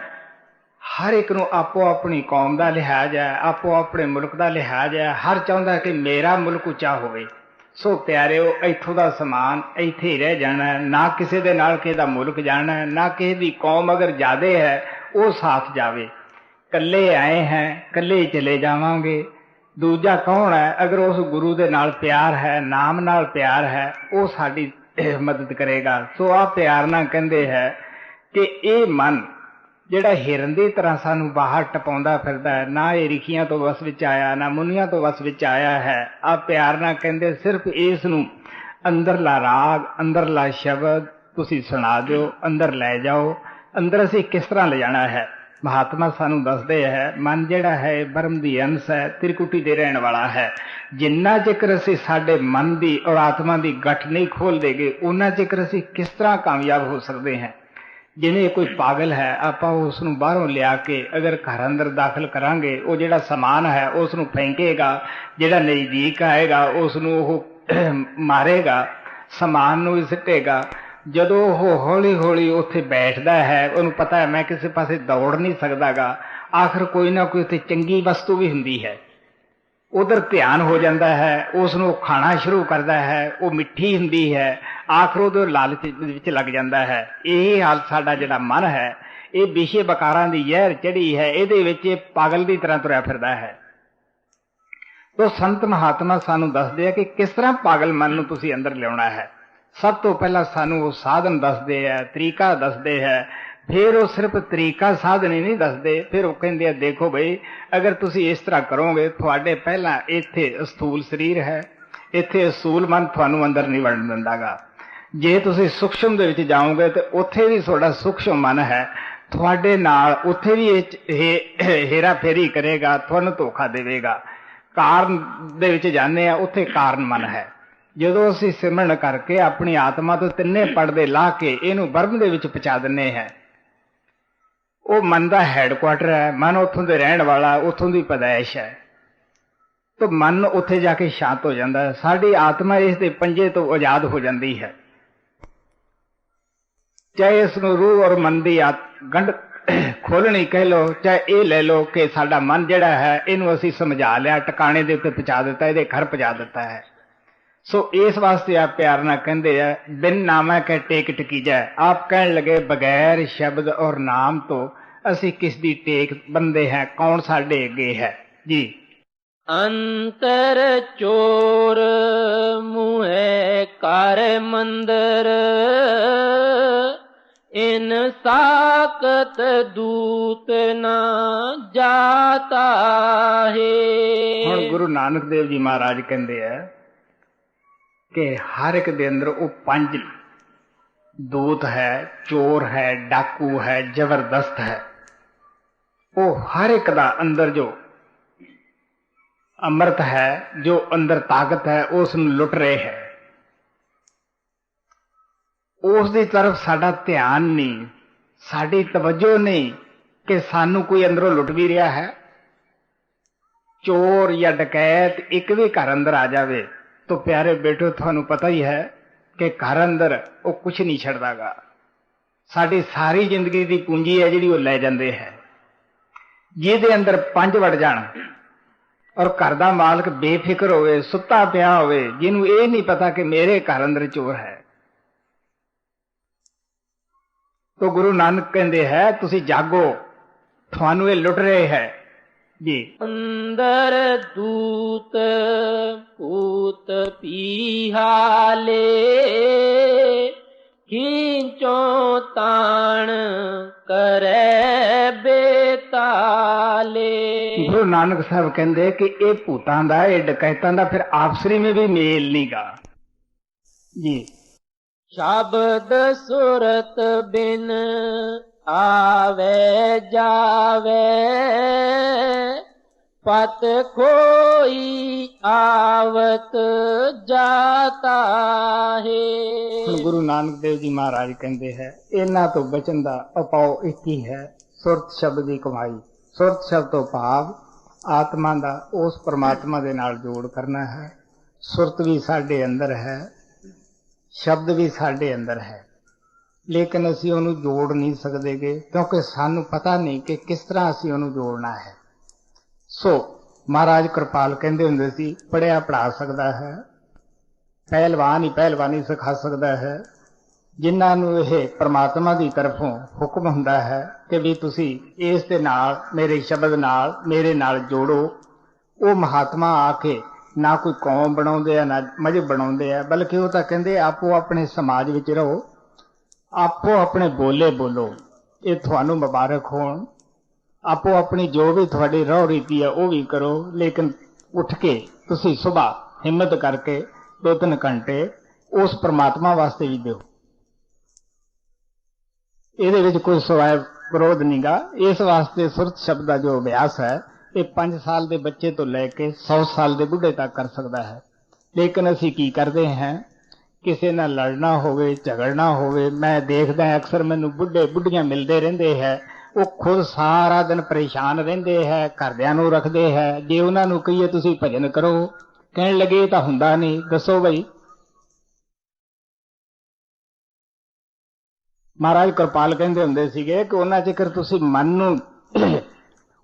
ਹਰ ਇੱਕ ਨੂੰ ਆਪੋ ਆਪਣੀ ਕੌਮ ਦਾ ਲਿਹਾਜ਼ ਹੈ, ਆਪੋ ਆਪਣੇ ਮੁਲਕ ਦਾ ਲਿਹਾਜ਼ ਹੈ। ਹਰ ਚਾਹੁੰਦਾ ਕਿ ਮੇਰਾ ਮੁਲਕ ਉੱਚਾ ਹੋਵੇ। ਸੋ ਪਿਆਰਿਓ, ਇੱਥੋਂ ਦਾ ਸਮਾਨ ਇੱਥੇ ਹੀ ਰਹਿ ਜਾਣਾ, ਨਾ ਕਿਸੇ ਦੇ ਨਾਲ ਕਿਸੇ ਦਾ ਮੁਲਕ ਜਾਣਾ, ਨਾ ਕਿਸੇ ਦੀ ਕੌਮ ਅਗਰ ਜ਼ਿਆਦੇ ਹੈ ਉਹ ਸਾਥ ਜਾਵੇ। ਕੱਲੇ ਆਏ ਹੈ, ਕੱਲੇ ਹੀ ਚਲੇ ਜਾਵਾਂਗੇ। ਦੂਜਾ ਕੌਣ ਹੈ? ਅਗਰ ਉਸ ਗੁਰੂ ਦੇ ਨਾਲ ਪਿਆਰ ਹੈ, ਨਾਮ ਨਾਲ ਪਿਆਰ ਹੈ, ਉਹ ਸਾਡੀ ਮਦਦ ਕਰੇਗਾ। ਸੋ ਆਹ ਪਿਆਰ ਨਾਲ ਕਹਿੰਦੇ ਹੈ ਕਿ ਇਹ ਮਨ ਜਿਹੜਾ ਹਿਰਨ ਦੀ ਤਰ੍ਹਾਂ ਸਾਨੂੰ ਬਾਹਰ ਟਪਾਉਂਦਾ ਫਿਰਦਾ ਹੈ, ਨਾ ਇਹ ਰਿਖੀਆਂ ਤੋਂ ਵਸ ਵਿੱਚ ਆਇਆ, ਨਾ ਮੁਨੀਆਂ ਤੋਂ ਵਸ ਵਿੱਚ ਆਇਆ ਹੈ। ਆਹ ਪਿਆਰ ਨਾਲ ਕਹਿੰਦੇ ਸਿਰਫ ਇਸ ਨੂੰ ਅੰਦਰਲਾ ਰਾਗ, ਅੰਦਰਲਾ ਸ਼ਬਦ ਤੁਸੀਂ ਸੁਣਾ ਦਿਓ, ਅੰਦਰ ਲੈ ਜਾਓ। ਅੰਦਰ ਅਸੀਂ ਕਿਸ ਤਰ੍ਹਾਂ ਲਿਜਾਣਾ ਹੈ? ਮਹਾਤਮਾ ਸਾਨੂੰ ਦੱਸਦੇ ਹੈ, ਮਨ ਜਿਹੜਾ ਹੈ ਬ੍ਰਹਮ ਦੀ ਅੰਸ਼ ਹੈ, ਤ੍ਰਿਕੁਟੀ ਦੇ ਰਹਿਣ ਵਾਲਾ ਹੈ। ਜਿੰਨਾ ਚਿਰ ਅਸੀਂ ਸਾਡੇ ਮਨ ਦੀ ਔਰ ਆਤਮਾ ਦੀ ਗੱਠ ਨਹੀਂ ਖੋਲ ਦੇਗੇ, ਉਹਨਾਂ ਚਿਰ ਅਸੀਂ ਕਿਸ ਤਰ੍ਹਾਂ ਕਾਮਯਾਬ ਹੋ ਸਕਦੇ ਹਾਂ? ਜਿਵੇਂ ਕੋਈ ਪਾਗਲ ਹੈ, ਆਪਾਂ ਉਸ ਨੂੰ ਬਾਹਰੋਂ ਲਿਆ ਕੇ ਅਗਰ ਘਰ ਅੰਦਰ ਦਾਖਲ ਕਰਾਂਗੇ, ਉਹ ਜਿਹੜਾ ਸਮਾਨ ਹੈ ਉਸ ਨੂੰ ਫੈਂਕੇਗਾ, ਜਿਹੜਾ ਨਜ਼ਦੀਕ ਆਏਗਾ ਉਸ ਨੂੰ ਉਹ ਮਾਰੇਗਾ, ਸਮਾਨ ਨੂੰ ਵੀ ਸਿੱਟੇਗਾ। ਜਦੋਂ ਉਹ ਹੌਲੀ ਹੌਲੀ ਉੱਥੇ ਬੈਠਦਾ ਹੈ, ਉਹਨੂੰ ਪਤਾ ਹੈ ਮੈਂ ਕਿਸੇ ਪਾਸੇ ਦੌੜ ਨਹੀਂ ਸਕਦਾਗਾ, ਆਖਰ ਕੋਈ ਨਾ ਕੋਈ ਉੱਥੇ ਚੰਗੀ ਵਸਤੂ ਵੀ ਹੁੰਦੀ ਹੈ, ਉਧਰ ਧਿਆਨ ਹੋ ਜਾਂਦਾ ਹੈ, ਉਸ ਨੂੰ ਖਾਣਾ ਸ਼ੁਰੂ ਕਰਦਾ ਹੈ, ਉਹ ਮਿੱਠੀ ਹੁੰਦੀ ਹੈ, ਆਖਰ ਉਹਦੇ ਲਾਲਚ ਵਿੱਚ ਲੱਗ ਜਾਂਦਾ ਹੈ। ਇਹ ਹਾਲ ਸਾਡਾ ਜਿਹੜਾ ਮਨ ਹੈ, ਇਹ ਵਿਸ਼ੇ ਬਕਾਰਾਂ ਦੀ ਜ਼ਹਿਰ ਚੜੀ ਹੈ, ਇਹਦੇ ਵਿੱਚ ਇਹ ਪਾਗਲ ਦੀ ਤਰ੍ਹਾਂ ਤੁਰਿਆ ਫਿਰਦਾ ਹੈ। ਤੋ ਸੰਤ ਮਹਾਤਮਾ ਸਾਨੂੰ ਦੱਸਦੇ ਆ ਕਿ ਕਿਸ ਤਰ੍ਹਾਂ ਪਾਗਲ ਮਨ ਨੂੰ ਤੁਸੀਂ ਅੰਦਰ ਲਿਆਉਣਾ ਹੈ। ਸਭ ਤੋਂ ਪਹਿਲਾਂ ਸਾਨੂੰ ਉਹ ਸਾਧਨ ਦੱਸਦੇ ਹੈ, ਤਰੀਕਾ ਦੱਸਦੇ ਹੈ। ਫਿਰ ਉਹ ਸਿਰਫ ਤਰੀਕਾ ਸਾਧਨ ਹੀ ਨਹੀਂ ਦੱਸਦੇ, ਫਿਰ ਉਹ ਕਹਿੰਦੇ ਆ ਦੇਖੋ ਬਈ, ਅਗਰ ਤੁਸੀਂ ਇਸ ਤਰ੍ਹਾਂ ਕਰੋਗੇ, ਤੁਹਾਡੇ ਪਹਿਲਾਂ ਇੱਥੇ ਅਸਥੂਲ ਸਰੀਰ ਹੈ, ਇੱਥੇ ਅਸੂਲ ਮਨ ਤੁਹਾਨੂੰ ਅੰਦਰ ਨਹੀਂ ਵੜਨ ਦਿੰਦਾਗਾ। ਜੇ ਤੁਸੀਂ ਸੂਖਸ਼ਮ ਦੇ ਵਿੱਚ ਜਾਓਗੇ ਤੇ ਉੱਥੇ ਵੀ ਤੁਹਾਡਾ ਸੂਖਸ਼ਮ ਮਨ ਹੈ, ਤੁਹਾਡੇ ਨਾਲ ਉੱਥੇ ਵੀ ਹੇਰਾ ਫੇਰੀ ਕਰੇਗਾ, ਤੁਹਾਨੂੰ ਧੋਖਾ ਦੇਵੇਗਾ। ਕਾਰਨ ਦੇ ਵਿੱਚ ਜਾਂਦੇ ਆ, ਉੱਥੇ ਕਾਰਨ ਮਨ ਹੈ। ਜਦੋਂ ਅਸੀਂ ਸਿਮਰਨ ਕਰਕੇ ਆਪਣੀ ਆਤਮਾ ਤੋਂ ਤਿੰਨੇ ਪਰਦੇ ਲਾਹ ਕੇ ਇਹਨੂੰ ਬ੍ਰਹਮ ਦੇ ਵਿੱਚ ਪਹੁੰਚਾ ਦਿੰਦੇ ਹਾਂ, ਉਹ ਮਨ ਦਾ ਹੈਡਕੁਆਟਰ ਹੈ, ਮਨ ਉੱਥੋਂ ਦੇ ਰਹਿਣ ਵਾਲਾ, ਉੱਥੋਂ ਦੀ ਪੈਦਾਇਸ਼ ਹੈ। ਤਾਂ ਮਨ ਉੱਥੇ ਜਾ ਕੇ ਸ਼ਾਂਤ ਹੋ ਜਾਂਦਾ ਹੈ, ਸਾਡੀ ਆਤਮਾ ਇਸ ਦੇ ਪੰਜੇ ਤੋਂ ਆਜ਼ਾਦ ਹੋ ਜਾਂਦੀ ਹੈ। ਚਾਹੇ ਇਸ ਨੂੰ ਰੂਹ ਔਰ ਮਨ ਦੀ ਗੰਢ ਖੋਲਣੀ ਕਹਿ ਲਓ, ਚਾਹੇ ਇਹ ਲੈ ਲਓ ਕਿ ਸਾਡਾ ਮਨ ਜਿਹੜਾ ਹੈ ਇਹਨੂੰ ਅਸੀਂ ਸਮਝਾ ਲਿਆ, ਟਿਕਾਣੇ ਦੇ ਉੱਤੇ ਪਹੁੰਚਾ ਦਿੱਤਾ, ਇਹਦੇ ਘਰ ਪਹੁੰਚਾ ਦਿੱਤਾ ਹੈ। ਸੋ ਇਸ ਵਾਸਤੇ ਆਪ ਪਿਆਰ ਨਾਲ ਕਹਿੰਦੇ ਆ, ਬਿਨ ਨਾਮਾ ਕੇ ਟੇਕ ਟਕੀਜੈ। ਆਪ ਕਹਿਣ ਲਗੇ ਬਗੈਰ ਸ਼ਬਦ ਔਰ ਨਾਮ ਤੋਂ ਅਸੀਂ ਕਿਸ ਦੀ ਟੇਕ ਬੰਦੇ ਹੈ, ਕੌਣ ਸਾਡੇ ਅੱਗੇ ਹੈ ਜੀ। ਅੰਤਰ ਚੋਰ ਮੂਹੇ ਕਰ ਮੰਦਰ, ਇਨ ਸਾਕਤ ਦੂਤ ਨਾ ਜਾਤਾ ਹੈ। ਹੁਣ ਗੁਰੂ ਨਾਨਕ ਦੇਵ ਜੀ ਮਹਾਰਾਜ ਕਹਿੰਦੇ ਆ ਕਿ ਹਰ ਇੱਕ ਦੇ ਅੰਦਰ ਉਹ ਪੰਜ ਦੂਤ ਹੈ, ਚੋਰ ਹੈ, ਡਾਕੂ ਹੈ, ਜ਼ਬਰਦਸਤ ਹੈ। ਉਹ ਹਰ ਇੱਕ ਦਾ ਅੰਦਰ ਜੋ ਅੰਮ੍ਰਿਤ ਹੈ, ਜੋ ਅੰਦਰ ਤਾਕਤ ਹੈ, ਉਸ ਨੂੰ ਲੁੱਟ ਰਹੇ ਹੈ। ਉਸ ਦੀ ਤਰਫ ਸਾਡਾ ਧਿਆਨ ਨਹੀਂ, ਸਾਡੀ ਤਵੱਜੋ ਨਹੀਂ ਕਿ ਸਾਨੂੰ ਕੋਈ ਅੰਦਰੋਂ ਲੁੱਟ ਵੀ ਰਿਹਾ ਹੈ। ਚੋਰ ਜਾਂ ਡਕੈਤ ਇੱਕ ਵੀ ਘਰ ਅੰਦਰ ਆ ਜਾਵੇ तो प्यारे बेटो थानू पता ही है कि घर अंदर वो कुछ नहीं छड़दागा। साड़ी सारी जिंदगी की पूंजी है जी ले जाते हैं। जिहदे अंदर पंज वड़ जान और घर का मालक बेफिक्र होवे, सुता पिया होवे, जिन्हों ये नहीं पता कि मेरे घर अंदर चोर है, तो गुरु नानक कहते हैं तुसी जागो, थानू ये लुट रहे हैं जी। अंदर दूत पूत पीहाले, खींचो ताण करे बेताले। गुरु नानक साहब कहते कि ये भूतां दा, ये डकैतां दा फिर आपसरी में भी मेल नहीं गा जी। शब्द सुरत बिन आवे जावे, पत खोई आवत जाता है। ਹੁਣ ਗੁਰੂ ਨਾਨਕ ਦੇਵ ਜੀ ਮਹਾਰਾਜ ਕਹਿੰਦੇ ਹੈ ਇਹਨਾਂ ਤੋਂ ਬਚਣ ਦਾ ਉਪਾਅ ਇੱਕ ਹੀ ਹੈ, ਸੁਰਤ ਸ਼ਬਦ ਦੀ ਕਮਾਈ। ਸੁਰਤ ਸ਼ਬਦ ਤੋਂ ਭਾਵ ਆਤਮਾ ਦਾ ਉਸ ਪਰਮਾਤਮਾ ਦੇ ਨਾਲ ਜੋੜ ਕਰਨਾ ਹੈ। ਸੁਰਤ ਵੀ ਸਾਡੇ ਅੰਦਰ ਹੈ, ਸ਼ਬਦ ਵੀ ਸਾਡੇ ਅੰਦਰ ਹੈ, ਲੇਕਿਨ ਅਸੀਂ ਉਹਨੂੰ ਜੋੜ ਨਹੀਂ ਸਕਦੇਗੇ ਕਿਉਂਕਿ ਸਾਨੂੰ ਪਤਾ ਨਹੀਂ ਕਿ ਕਿਸ ਤਰ੍ਹਾਂ ਅਸੀਂ ਉਹਨੂੰ ਜੋੜਨਾ ਹੈ। ਸੋ ਮਹਾਰਾਜ ਕਿਰਪਾਲ ਕਹਿੰਦੇ ਹੁੰਦੇ ਸੀ, ਪੜ੍ਹਿਆ ਪੜ੍ਹਾ ਸਕਦਾ ਹੈ, ਪਹਿਲਵਾਨ ਹੀ ਪਹਿਲਵਾਨੀ ਸਿਖਾ ਸਕਦਾ ਹੈ। ਜਿਨ੍ਹਾਂ ਨੂੰ ਇਹ ਪਰਮਾਤਮਾ ਦੀ ਤਰਫੋਂ ਹੁਕਮ ਹੁੰਦਾ ਹੈ ਕਿ ਵੀ ਤੁਸੀਂ ਇਸ ਦੇ ਨਾਲ ਮੇਰੇ ਸ਼ਬਦ ਨਾਲ ਮੇਰੇ ਨਾਲ ਜੋੜੋ, ਉਹ ਮਹਾਤਮਾ ਆ ਕੇ ਨਾ ਕੋਈ ਕੌਮ ਬਣਾਉਂਦੇ ਆ ਨਾ ਮਜ਼ਹਬ ਬਣਾਉਂਦੇ ਆ, ਬਲਕਿ ਉਹ ਤਾਂ ਕਹਿੰਦੇ ਆਪੋ ਆਪਣੇ ਸਮਾਜ ਵਿੱਚ ਰਹੋ, ਆਪੋ ਆਪਣੇ ਬੋਲੇ ਬੋਲੋ, ਇਹ ਤੁਹਾਨੂੰ ਮੁਬਾਰਕ ਹੋਣ। ਆਪੋ ਆਪਣੀ ਜੋ ਵੀ ਤੁਹਾਡੀ ਰਹੁ ਰੀਤੀ ਹੈ ਉਹ ਵੀ ਕਰੋ, ਲੇਕਿਨ ਉੱਠ ਕੇ ਤੁਸੀਂ ਸੁਬਾਹ ਹਿੰਮਤ ਕਰਕੇ 2-3 ਘੰਟੇ ਉਸ ਪਰਮਾਤਮਾ ਵਾਸਤੇ ਵੀ ਦਿਓ। ਇਹਦੇ ਵਿੱਚ ਕੋਈ ਸਵਾਇ ਵਿਰੋਧ ਨਹੀਂਗਾ। ਇਸ ਵਾਸਤੇ ਸੁਰਤ ਸ਼ਬਦ ਦਾ ਜੋ ਅਭਿਆਸ ਹੈ ਇਹ 5 ਸਾਲ ਦੇ ਬੱਚੇ ਤੋਂ ਲੈ ਕੇ 100 ਸਾਲ ਦੇ ਬੁੱਢੇ ਤੱਕ ਕਰ ਸਕਦਾ ਹੈ। ਲੇਕਿਨ ਅਸੀਂ ਕੀ ਕਰਦੇ ਹਾਂ, ਕਿਸੇ ਨਾਲ ਲੜਨਾ ਹੋਵੇ ਝਗੜਨਾ ਹੋਵੇ, ਮੈਂ ਦੇਖਦਾ ਅਕਸਰ ਮੈਨੂੰ ਬੁੱਢੇ ਬੁੱਢੀਆਂ ਮਿਲਦੇ ਰਹਿੰਦੇ ਹੈ, ਉਹ ਖੁਦ ਸਾਰਾ ਦਿਨ ਪਰੇਸ਼ਾਨ ਰਹਿੰਦੇ ਹੈ, ਘਰਦਿਆਂ ਨੂੰ ਰੱਖਦੇ ਹੈ। ਜੇ ਉਹਨਾਂ ਨੂੰ ਕਹੀਏ ਤੁਸੀਂ ਭਜਨ ਕਰੋ, ਕਹਿਣ ਲੱਗੇ ਤਾਂ ਹੁੰਦਾ ਨਹੀਂ। ਦੱਸੋ ਬਈ, ਮਹਾਰਾਜ ਕਿਰਪਾਲ ਕਹਿੰਦੇ ਹੁੰਦੇ ਸੀਗੇ ਕਿ ਉਹਨਾਂ ਚਿਕਰ ਤੁਸੀਂ ਮਨ ਨੂੰ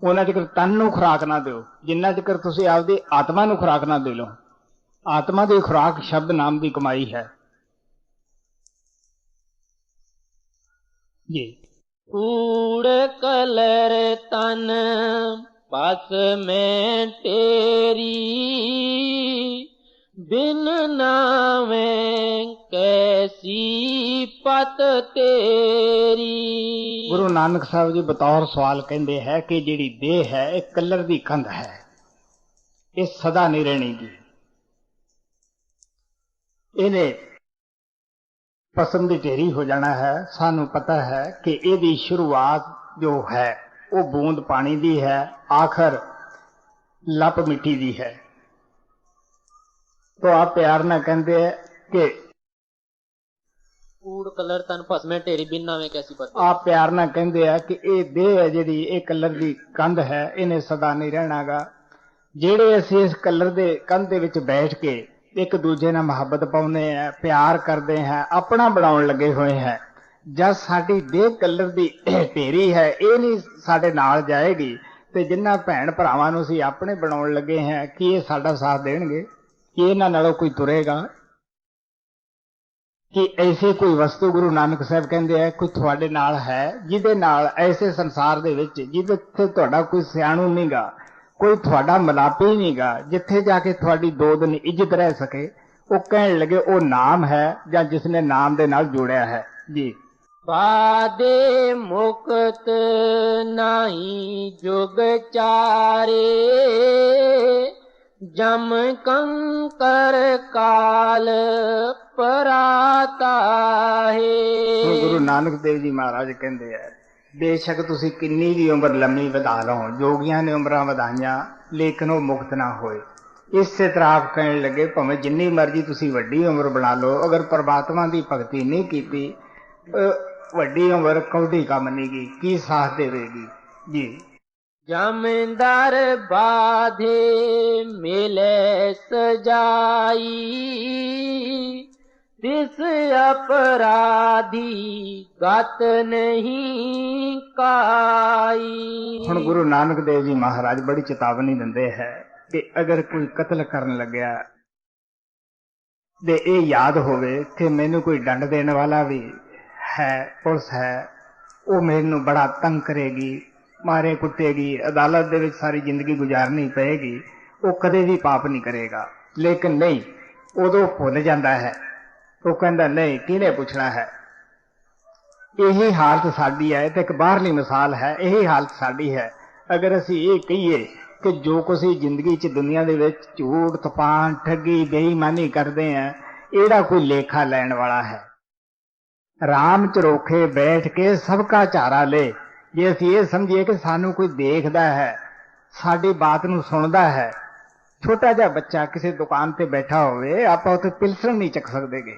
ਉਹਨਾਂ ਚਿਕਰ ਤਨ ਨੂੰ ਖੁਰਾਕ ਨਾ ਦਿਓ ਜਿੰਨਾ ਚਿਕਰ ਤੁਸੀਂ ਆਪਦੀ ਆਤਮਾ ਨੂੰ ਖੁਰਾਕ ਨਾ ਦੇ ਲਓ। ਆਤਮਾ ਦੀ ਖੁਰਾਕ ਸ਼ਬਦ ਨਾਮ ਦੀ ਕਮਾਈ ਹੈ ਜੀ। कूड़ कलर तन पस में तेरी बिन नावे कैसी पत तेरी। ਗੁਰੂ ਨਾਨਕ ਸਾਹਿਬ ਜੀ ਬਤੌਰ ਸਵਾਲ ਕਹਿੰਦੇ ਹੈ ਕਿ ਜਿਹੜੀ ਦੇਹ ਹੈ ਇਹ ਕਲਰ ਦੀ ਕੰਧ ਹੈ, ਇਹ ਸਦਾ ਨਹੀਂ ਰਹਿਣੀਗੀ। ਇਹਨੇ ਪਸੰਦ ਦੀ ਢੇਰੀ ਹੋ ਜਾਣਾ ਹੈ। ਸਾਨੂੰ ਪਤਾ ਹੈ ਕਿ ਇਹਦੀ ਸ਼ੁਰੂਆਤ ਜੋ ਹੈ ਉਹ ਬੂੰਦ ਪਾਣੀ ਦੀ ਹੈ, ਆਖਰ ਲੱਪ ਮਿੱਟੀ ਦੀ ਹੈ। तो आप प्यार ना कहते हैं कि कूड़ कलर तन भस्मे ढेरी बिन नावे कैसी पत। आप प्यार ना कहते हैं कि ये देह है जिहड़ी ये कलर दी कंध है, इन्हें सदा नहीं रहनागा। ਜਿਹੜੇ ਅਸੀਂ ਇਸ ਕਲਰ ਦੇ ਕੰਧ ਦੇ ਵਿੱਚ ਬੈਠ ਕੇ ਇੱਕ ਦੂਜੇ ਨਾਲ ਮੁਹੱਬਤ ਪਾਉਂਦੇ ਆ, ਪਿਆਰ ਕਰਦੇ ਹਾਂ, ਆਪਣਾ ਬਣਾਉਣ ਲੱਗੇ ਹੋਏ ਹੈ, ਜਦ ਸਾਡੀ ਦੇਹ ਕਲਰ ਦੀ ਢੇਰੀ ਹੈ ਇਹ ਨਹੀਂ ਸਾਡੇ ਨਾਲ ਜਾਏਗੀ ਤੇ ਜਿਨ੍ਹਾਂ ਭੈਣ ਭਰਾਵਾਂ ਨੂੰ ਅਸੀਂ ਆਪਣੇ ਬਣਾਉਣ ਲੱਗੇ ਹਾਂ ਕੀ ਇਹ ਸਾਡਾ ਸਾਥ ਦੇਣਗੇ? ਕਿ ਇਹਨਾਂ ਨਾਲੋਂ ਕੋਈ ਤੁਰੇਗਾ? ਕਿ ਐਸੀ ਕੋਈ ਵਸਤੂ ਗੁਰੂ ਨਾਨਕ ਸਾਹਿਬ ਕਹਿੰਦੇ ਆ ਕੋਈ ਤੁਹਾਡੇ ਨਾਲ ਹੈ ਜਿਹਦੇ ਨਾਲ ਐਸੇ ਸੰਸਾਰ ਦੇ ਵਿੱਚ ਜਿਹਦੇ ਤੁਹਾਡਾ ਕੋਈ ਸਿਆਣੂ ਨਹੀਂਗਾ, ਕੋਈ ਤੁਹਾਡਾ ਮਲਾਪੀ ਨਹੀਂਗਾ, ਜਿੱਥੇ ਜਾ ਕੇ ਤੁਹਾਡੀ 2 ਦਿਨ ਇੱਜ਼ਤ ਰਹਿ ਸਕੇ? ਉਹ ਕਹਿਣ ਲੱਗੇ ਉਹ ਨਾਮ ਹੈ ਜਾਂ ਜਿਸਨੇ ਨਾਮ ਦੇ ਨਾਲ ਜੋੜਿਆ ਹੈ ਜੀ। बादे मुक्त नाही जुग चारे जम कंकर काल पराता है। ਗੁਰੂ ਨਾਨਕ ਦੇਵ ਜੀ ਮਹਾਰਾਜ ਕਹਿੰਦੇ ਆ ਬੇਸ਼ੱਕ ਤੁਸੀਂ ਕਿੰਨੀ ਵੀ ਉਮਰ ਲੰਮੀ ਵਧਾ ਲਓ, ਜੋਗੀਆਂ ਨੇ ਉਮਰਾਂ ਵਧਾਈਆਂ ਲੇਕਿਨ ਉਹ ਮੁਕਤ ਨਾ ਹੋਏ। ਇਸੇ ਤਰ੍ਹਾਂ ਆਪ ਕਹਿਣ ਲੱਗੇ ਭਾਵੇਂ ਜਿੰਨੀ ਮਰਜ਼ੀ ਤੁਸੀਂ ਵੱਡੀ ਉਮਰ ਬਣਾ ਲਓ, ਅਗਰ ਪਰਮਾਤਮਾ ਦੀ ਭਗਤੀ ਨਹੀਂ ਕੀਤੀ ਵੱਡੀ ਉਮਰ ਕੌਡੀ ਕੰਮ ਨਹੀਂ ਗੀ, ਕੀ ਸਾਥ ਦੇਵੇਗੀ ਜੀ। जमींदार बाधे मिले सजाई तिस अपराधी गत नहीं काई। ਹੁਣ ਗੁਰੂ ਨਾਨਕ ਦੇਵ ਜੀ ਮਹਾਰਾਜ ਬੜੀ ਚੇਤਾਵਨੀ ਦਿੰਦੇ ਹੈ ਕਿ ਅਗਰ ਕੋਈ ਕਤਲ ਕਰਨ ਲੱਗਿਆ ਤੇ ਇਹ ਯਾਦ ਹੋਵੇ ਕਿ ਮੈਨੂੰ ਕੋਈ ਦੰਡ ਦੇਣ ਵਾਲਾ ਵੀ ਹੈ, ਪੁਲਿਸ ਹੈ, ਉਹ ਮੈਨੂੰ ਬੜਾ ਤੰਗ ਕਰੇਗੀ, ਮਾਰੇ ਕੁੱਟੇਗੀ, ਅਦਾਲਤ ਦੇ ਵਿੱਚ ਸਾਰੀ ਜ਼ਿੰਦਗੀ ਗੁਜ਼ਾਰਨੀ ਪਏਗੀ, ਉਹ ਕਦੇ ਵੀ ਪਾਪ ਨਹੀਂ ਕਰੇਗਾ। ਲੇਕਿਨ ਨਹੀਂ, ਉਦੋਂ ਭੁੱਲ ਜਾਂਦਾ ਹੈ, ਉਹ ਕਹਿੰਦਾ ਨਹੀਂ ਕਿਹਨੇ ਪੁੱਛਣਾ ਹੈ। ਇਹੀ ਹਾਲਤ ਸਾਡੀ ਹੈ ਤੇ ਇੱਕ ਬਾਹਰਲੀ ਮਿਸਾਲ ਹੈ, ਇਹੀ ਹਾਲਤ ਸਾਡੀ ਹੈ। ਅਗਰ ਅਸੀਂ ਇਹ ਕਹੀਏ ਕਿ ਜੋ ਕੁਝ ਜ਼ਿੰਦਗੀ 'ਚ ਦੁਨੀਆ ਦੇ ਵਿੱਚ ਝੂਠ ਤਪਾਨ ਠੱਗੀ ਬੇਈਮਾਨੀ ਕਰਦੇ ਆ ਇਹਦਾ ਕੋਈ ਲੇਖਾ ਲੈਣ ਵਾਲਾ ਹੈ। ਰਾਮ ਚਰੋਖੇ ਬੈਠ ਕੇ ਸਭ ਕਾ ਚਾਰਾ ਲੈ, ਜੇ ਅਸੀਂ ਇਹ ਸਮਝੀਏ ਕਿ ਸਾਨੂੰ ਕੋਈ ਦੇਖਦਾ ਹੈ, ਸਾਡੀ ਬਾਤ ਨੂੰ ਸੁਣਦਾ ਹੈ। ਛੋਟਾ ਜਿਹਾ ਬੱਚਾ ਕਿਸੇ ਦੁਕਾਨ ਤੇ ਬੈਠਾ ਹੋਵੇ, ਆਪਾਂ ਉੱਥੇ ਪਿਲਸਣ ਨਹੀਂ ਚੱਕ ਸਕਦੇਗੇ।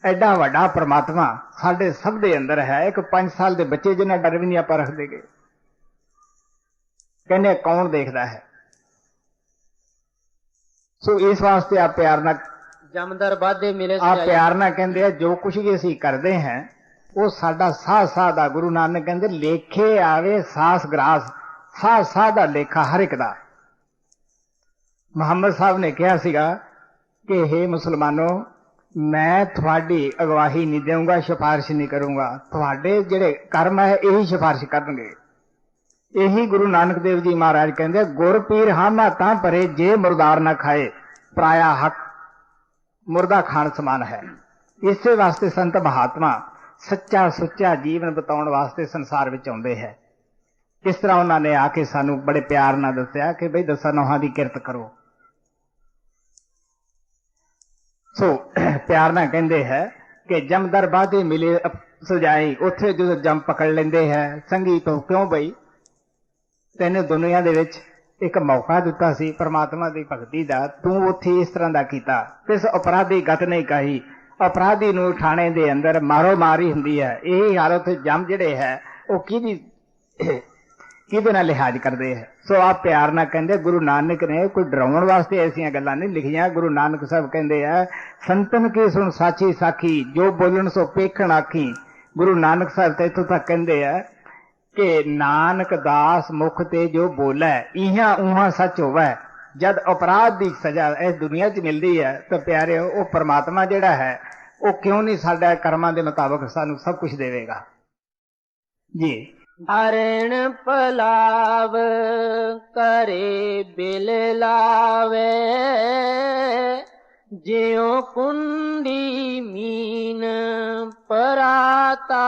ਐਡਾ ਵੱਡਾ ਪ੍ਰਮਾਤਮਾ ਸਾਡੇ ਸਭ ਦੇ ਅੰਦਰ ਹੈ। ਇੱਕ 5 ਸਾਲ ਦੇ ਬੱਚੇ ਜਿੰਨਾ ਡਰ ਵੀ ਨਹੀਂ ਆਪਾਂ ਰੱਖਦੇਗੇ। ਕਹਿੰਦੇ ਕੌਣ ਦੇਖਦਾ ਹੈ। ਸੋ ਇਸ ਵਾਸਤੇ ਆਪ ਪਿਆਰ ਨਾਲ ਜਮਦਰ ਬਾਧੇ ਮਿਲੇ ਆਪ ਪਿਆਰ ਨਾਲ ਕਹਿੰਦੇ ਆ ਜੋ ਕੁਛ ਵੀ ਅਸੀਂ ਕਰਦੇ ਹਾਂ ਉਹ ਸਾਡਾ ਸਾਹ ਸਾਹ ਦਾ। ਗੁਰੂ ਨਾਨਕ ਕਹਿੰਦੇ ਲੇਖੇ ਆਵੇ ਸਾਸ ਗਰਾਸ, ਸਾਹ ਸਾਹ ਦਾ ਲੇਖਾ ਹਰ ਇੱਕ ਦਾ। ਮੁਹੰਮਦ ਸਾਹਿਬ ਨੇ ਕਿਹਾ ਸੀਗਾ ਕਿ हे ਮੁਸਲਮਾਨੋ, ਮੈਂ ਤੁਹਾਡੀ ਅਗਵਾਈ ਨਹੀਂ ਦੇਵਾਂਗਾ, ਸਿਫਾਰਿਸ਼ ਨਹੀਂ ਕਰੂੰਗਾ। ਤੁਹਾਡੇ ਜਿਹੜੇ ਕਰਮ ਹੈ ਇਹੀ ਸਿਫਾਰਿਸ਼ ਕਰਨਗੇ। ਇਹੀ ਗੁਰੂ ਨਾਨਕ ਦੇਵ ਜੀ ਮਹਾਰਾਜ ਕਹਿੰਦੇ ਗੁਰ ਪੀਰ ਹਾਮਾ ਤਾਂ ਪਰੇ ਜੇ ਮੁਰਦਾਰ ਨਾ ਖਾਏ, ਪਰਾਇਆ ਹੱਕ ਮੁਰਦਾ ਖਾਣ ਸਮਾਨ ਹੈ। ਇਸੇ ਵਾਸਤੇ ਸੰਤ ਮਹਾਤਮਾ ਸੱਚਾ ਸੁੱਚਾ ਜੀਵਨ ਬਿਤਾਉਣ ਵਾਸਤੇ ਸੰਸਾਰ ਵਿੱਚ ਆਉਂਦੇ ਹੈ। ਇਸ ਤਰ੍ਹਾਂ ਉਹਨਾਂ ਨੇ ਆ ਕੇ ਸਾਨੂੰ ਬੜੇ ਪਿਆਰ ਨਾਲ ਦੱਸਿਆ ਕਿ ਬਈ ਦਸਾਂ ਨੌਹਾਂ ਦੀ ਕਿਰਤ ਕਰੋ। ਸੋ ਪਿਆਰ ਨਾਲ ਕਹਿੰਦੇ ਹੈ ਕਿ ਜਮਦਰ ਬਾਧੇ ਮਿਲੇ ਸਜਾਈ। ਉੱਥੇ ਜਦੋਂ ਜਮ ਪਕੜ ਲੈਂਦੇ ਹੈ ਸੰਗੀ ਤੋਂ, ਕਿਉਂ ਬਈ ਤੈਨੂੰ ਦੁਨੀਆ ਦੇ ਵਿੱਚ ਇੱਕ ਮੌਕਾ ਦਿੱਤਾ ਸੀ ਪਰਮਾਤਮਾ ਦੀ ਭਗਤੀ ਦਾ, ਤੂੰ ਉੱਥੇ ਇਸ ਤਰ੍ਹਾਂ ਦਾ ਕੀਤਾ। ਕਿਸ ਅਪਰਾਧੀ ਗਤ ਨਹੀਂ ਕਹੀ। ਅਪਰਾਧੀ ਨੂੰ ਥਾਣੇ ਦੇ ਅੰਦਰ ਮਾਰੋ ਮਾਰੀ ਹੁੰਦੀ ਹੈ। ਇਹ ਹਾਲਤ ਜਮ ਜਿਹੜੇ ਹੈ ਉਹ ਕਿਹਦੇ ਨਾਲ ਲਿਹਾਜ਼ ਕਰਦੇ ਹੈ। ਸੋ ਆਪ ਪਿਆਰ ਨਾਲ ਕਹਿੰਦੇ ਗੁਰੂ ਨਾਨਕ ਨੇ ਕੋਈ ਡਰਾਉਣ ਵਾਸਤੇ ਐਸੀਆਂ ਗੱਲਾਂ ਨਹੀਂ ਲਿਖੀਆਂ। ਗੁਰੂ ਨਾਨਕ ਸਾਹਿਬ ਕਹਿੰਦੇ ਆ ਸੰਤਨ ਕੀ ਸੁਣ ਸਾਚੀ ਸਾਖੀ, ਜੋ ਬੋਲਣ ਸੋ ਪੇਖਣ ਆਖੀ। ਗੁਰੂ ਨਾਨਕ ਸਾਹਿਬ ਤੇ ਇੱਥੋਂ ਤੱਕ ਕਹਿੰਦੇ ਆ ਕਿ ਨਾਨਕ ਦਾਸ ਮੁਖ ਤੇ ਜੋ ਬੋਲੇ ਇਹਾਂ ਉਹਾਂ ਸੱਚ ਹੋਵੇ। ਜਦ ਅਪਰਾਧ ਦੀ ਸਜ਼ਾ ਇਸ ਦੁਨੀਆ 'ਚ ਮਿਲਦੀ ਹੈ ਤਾਂ ਪਿਆਰਿਓ ਉਹ ਪਰਮਾਤਮਾ ਜਿਹੜਾ ਹੈ ਉਹ ਕਿਉਂ ਨਹੀਂ ਸਾਡੇ ਕਰਮਾਂ ਦੇ ਮੁਤਾਬਕ ਸਾਨੂੰ ਸਭ ਕੁਝ ਦੇਵੇਗਾ ਜੀ। ਹਰਣ ਪਲਾਵ ਕਰੇ ਬਿਲ ਲਾਵੇ, ਜਿਉ ਕੁੰਡੀ ਮੀਨ ਪਰਾਤਾ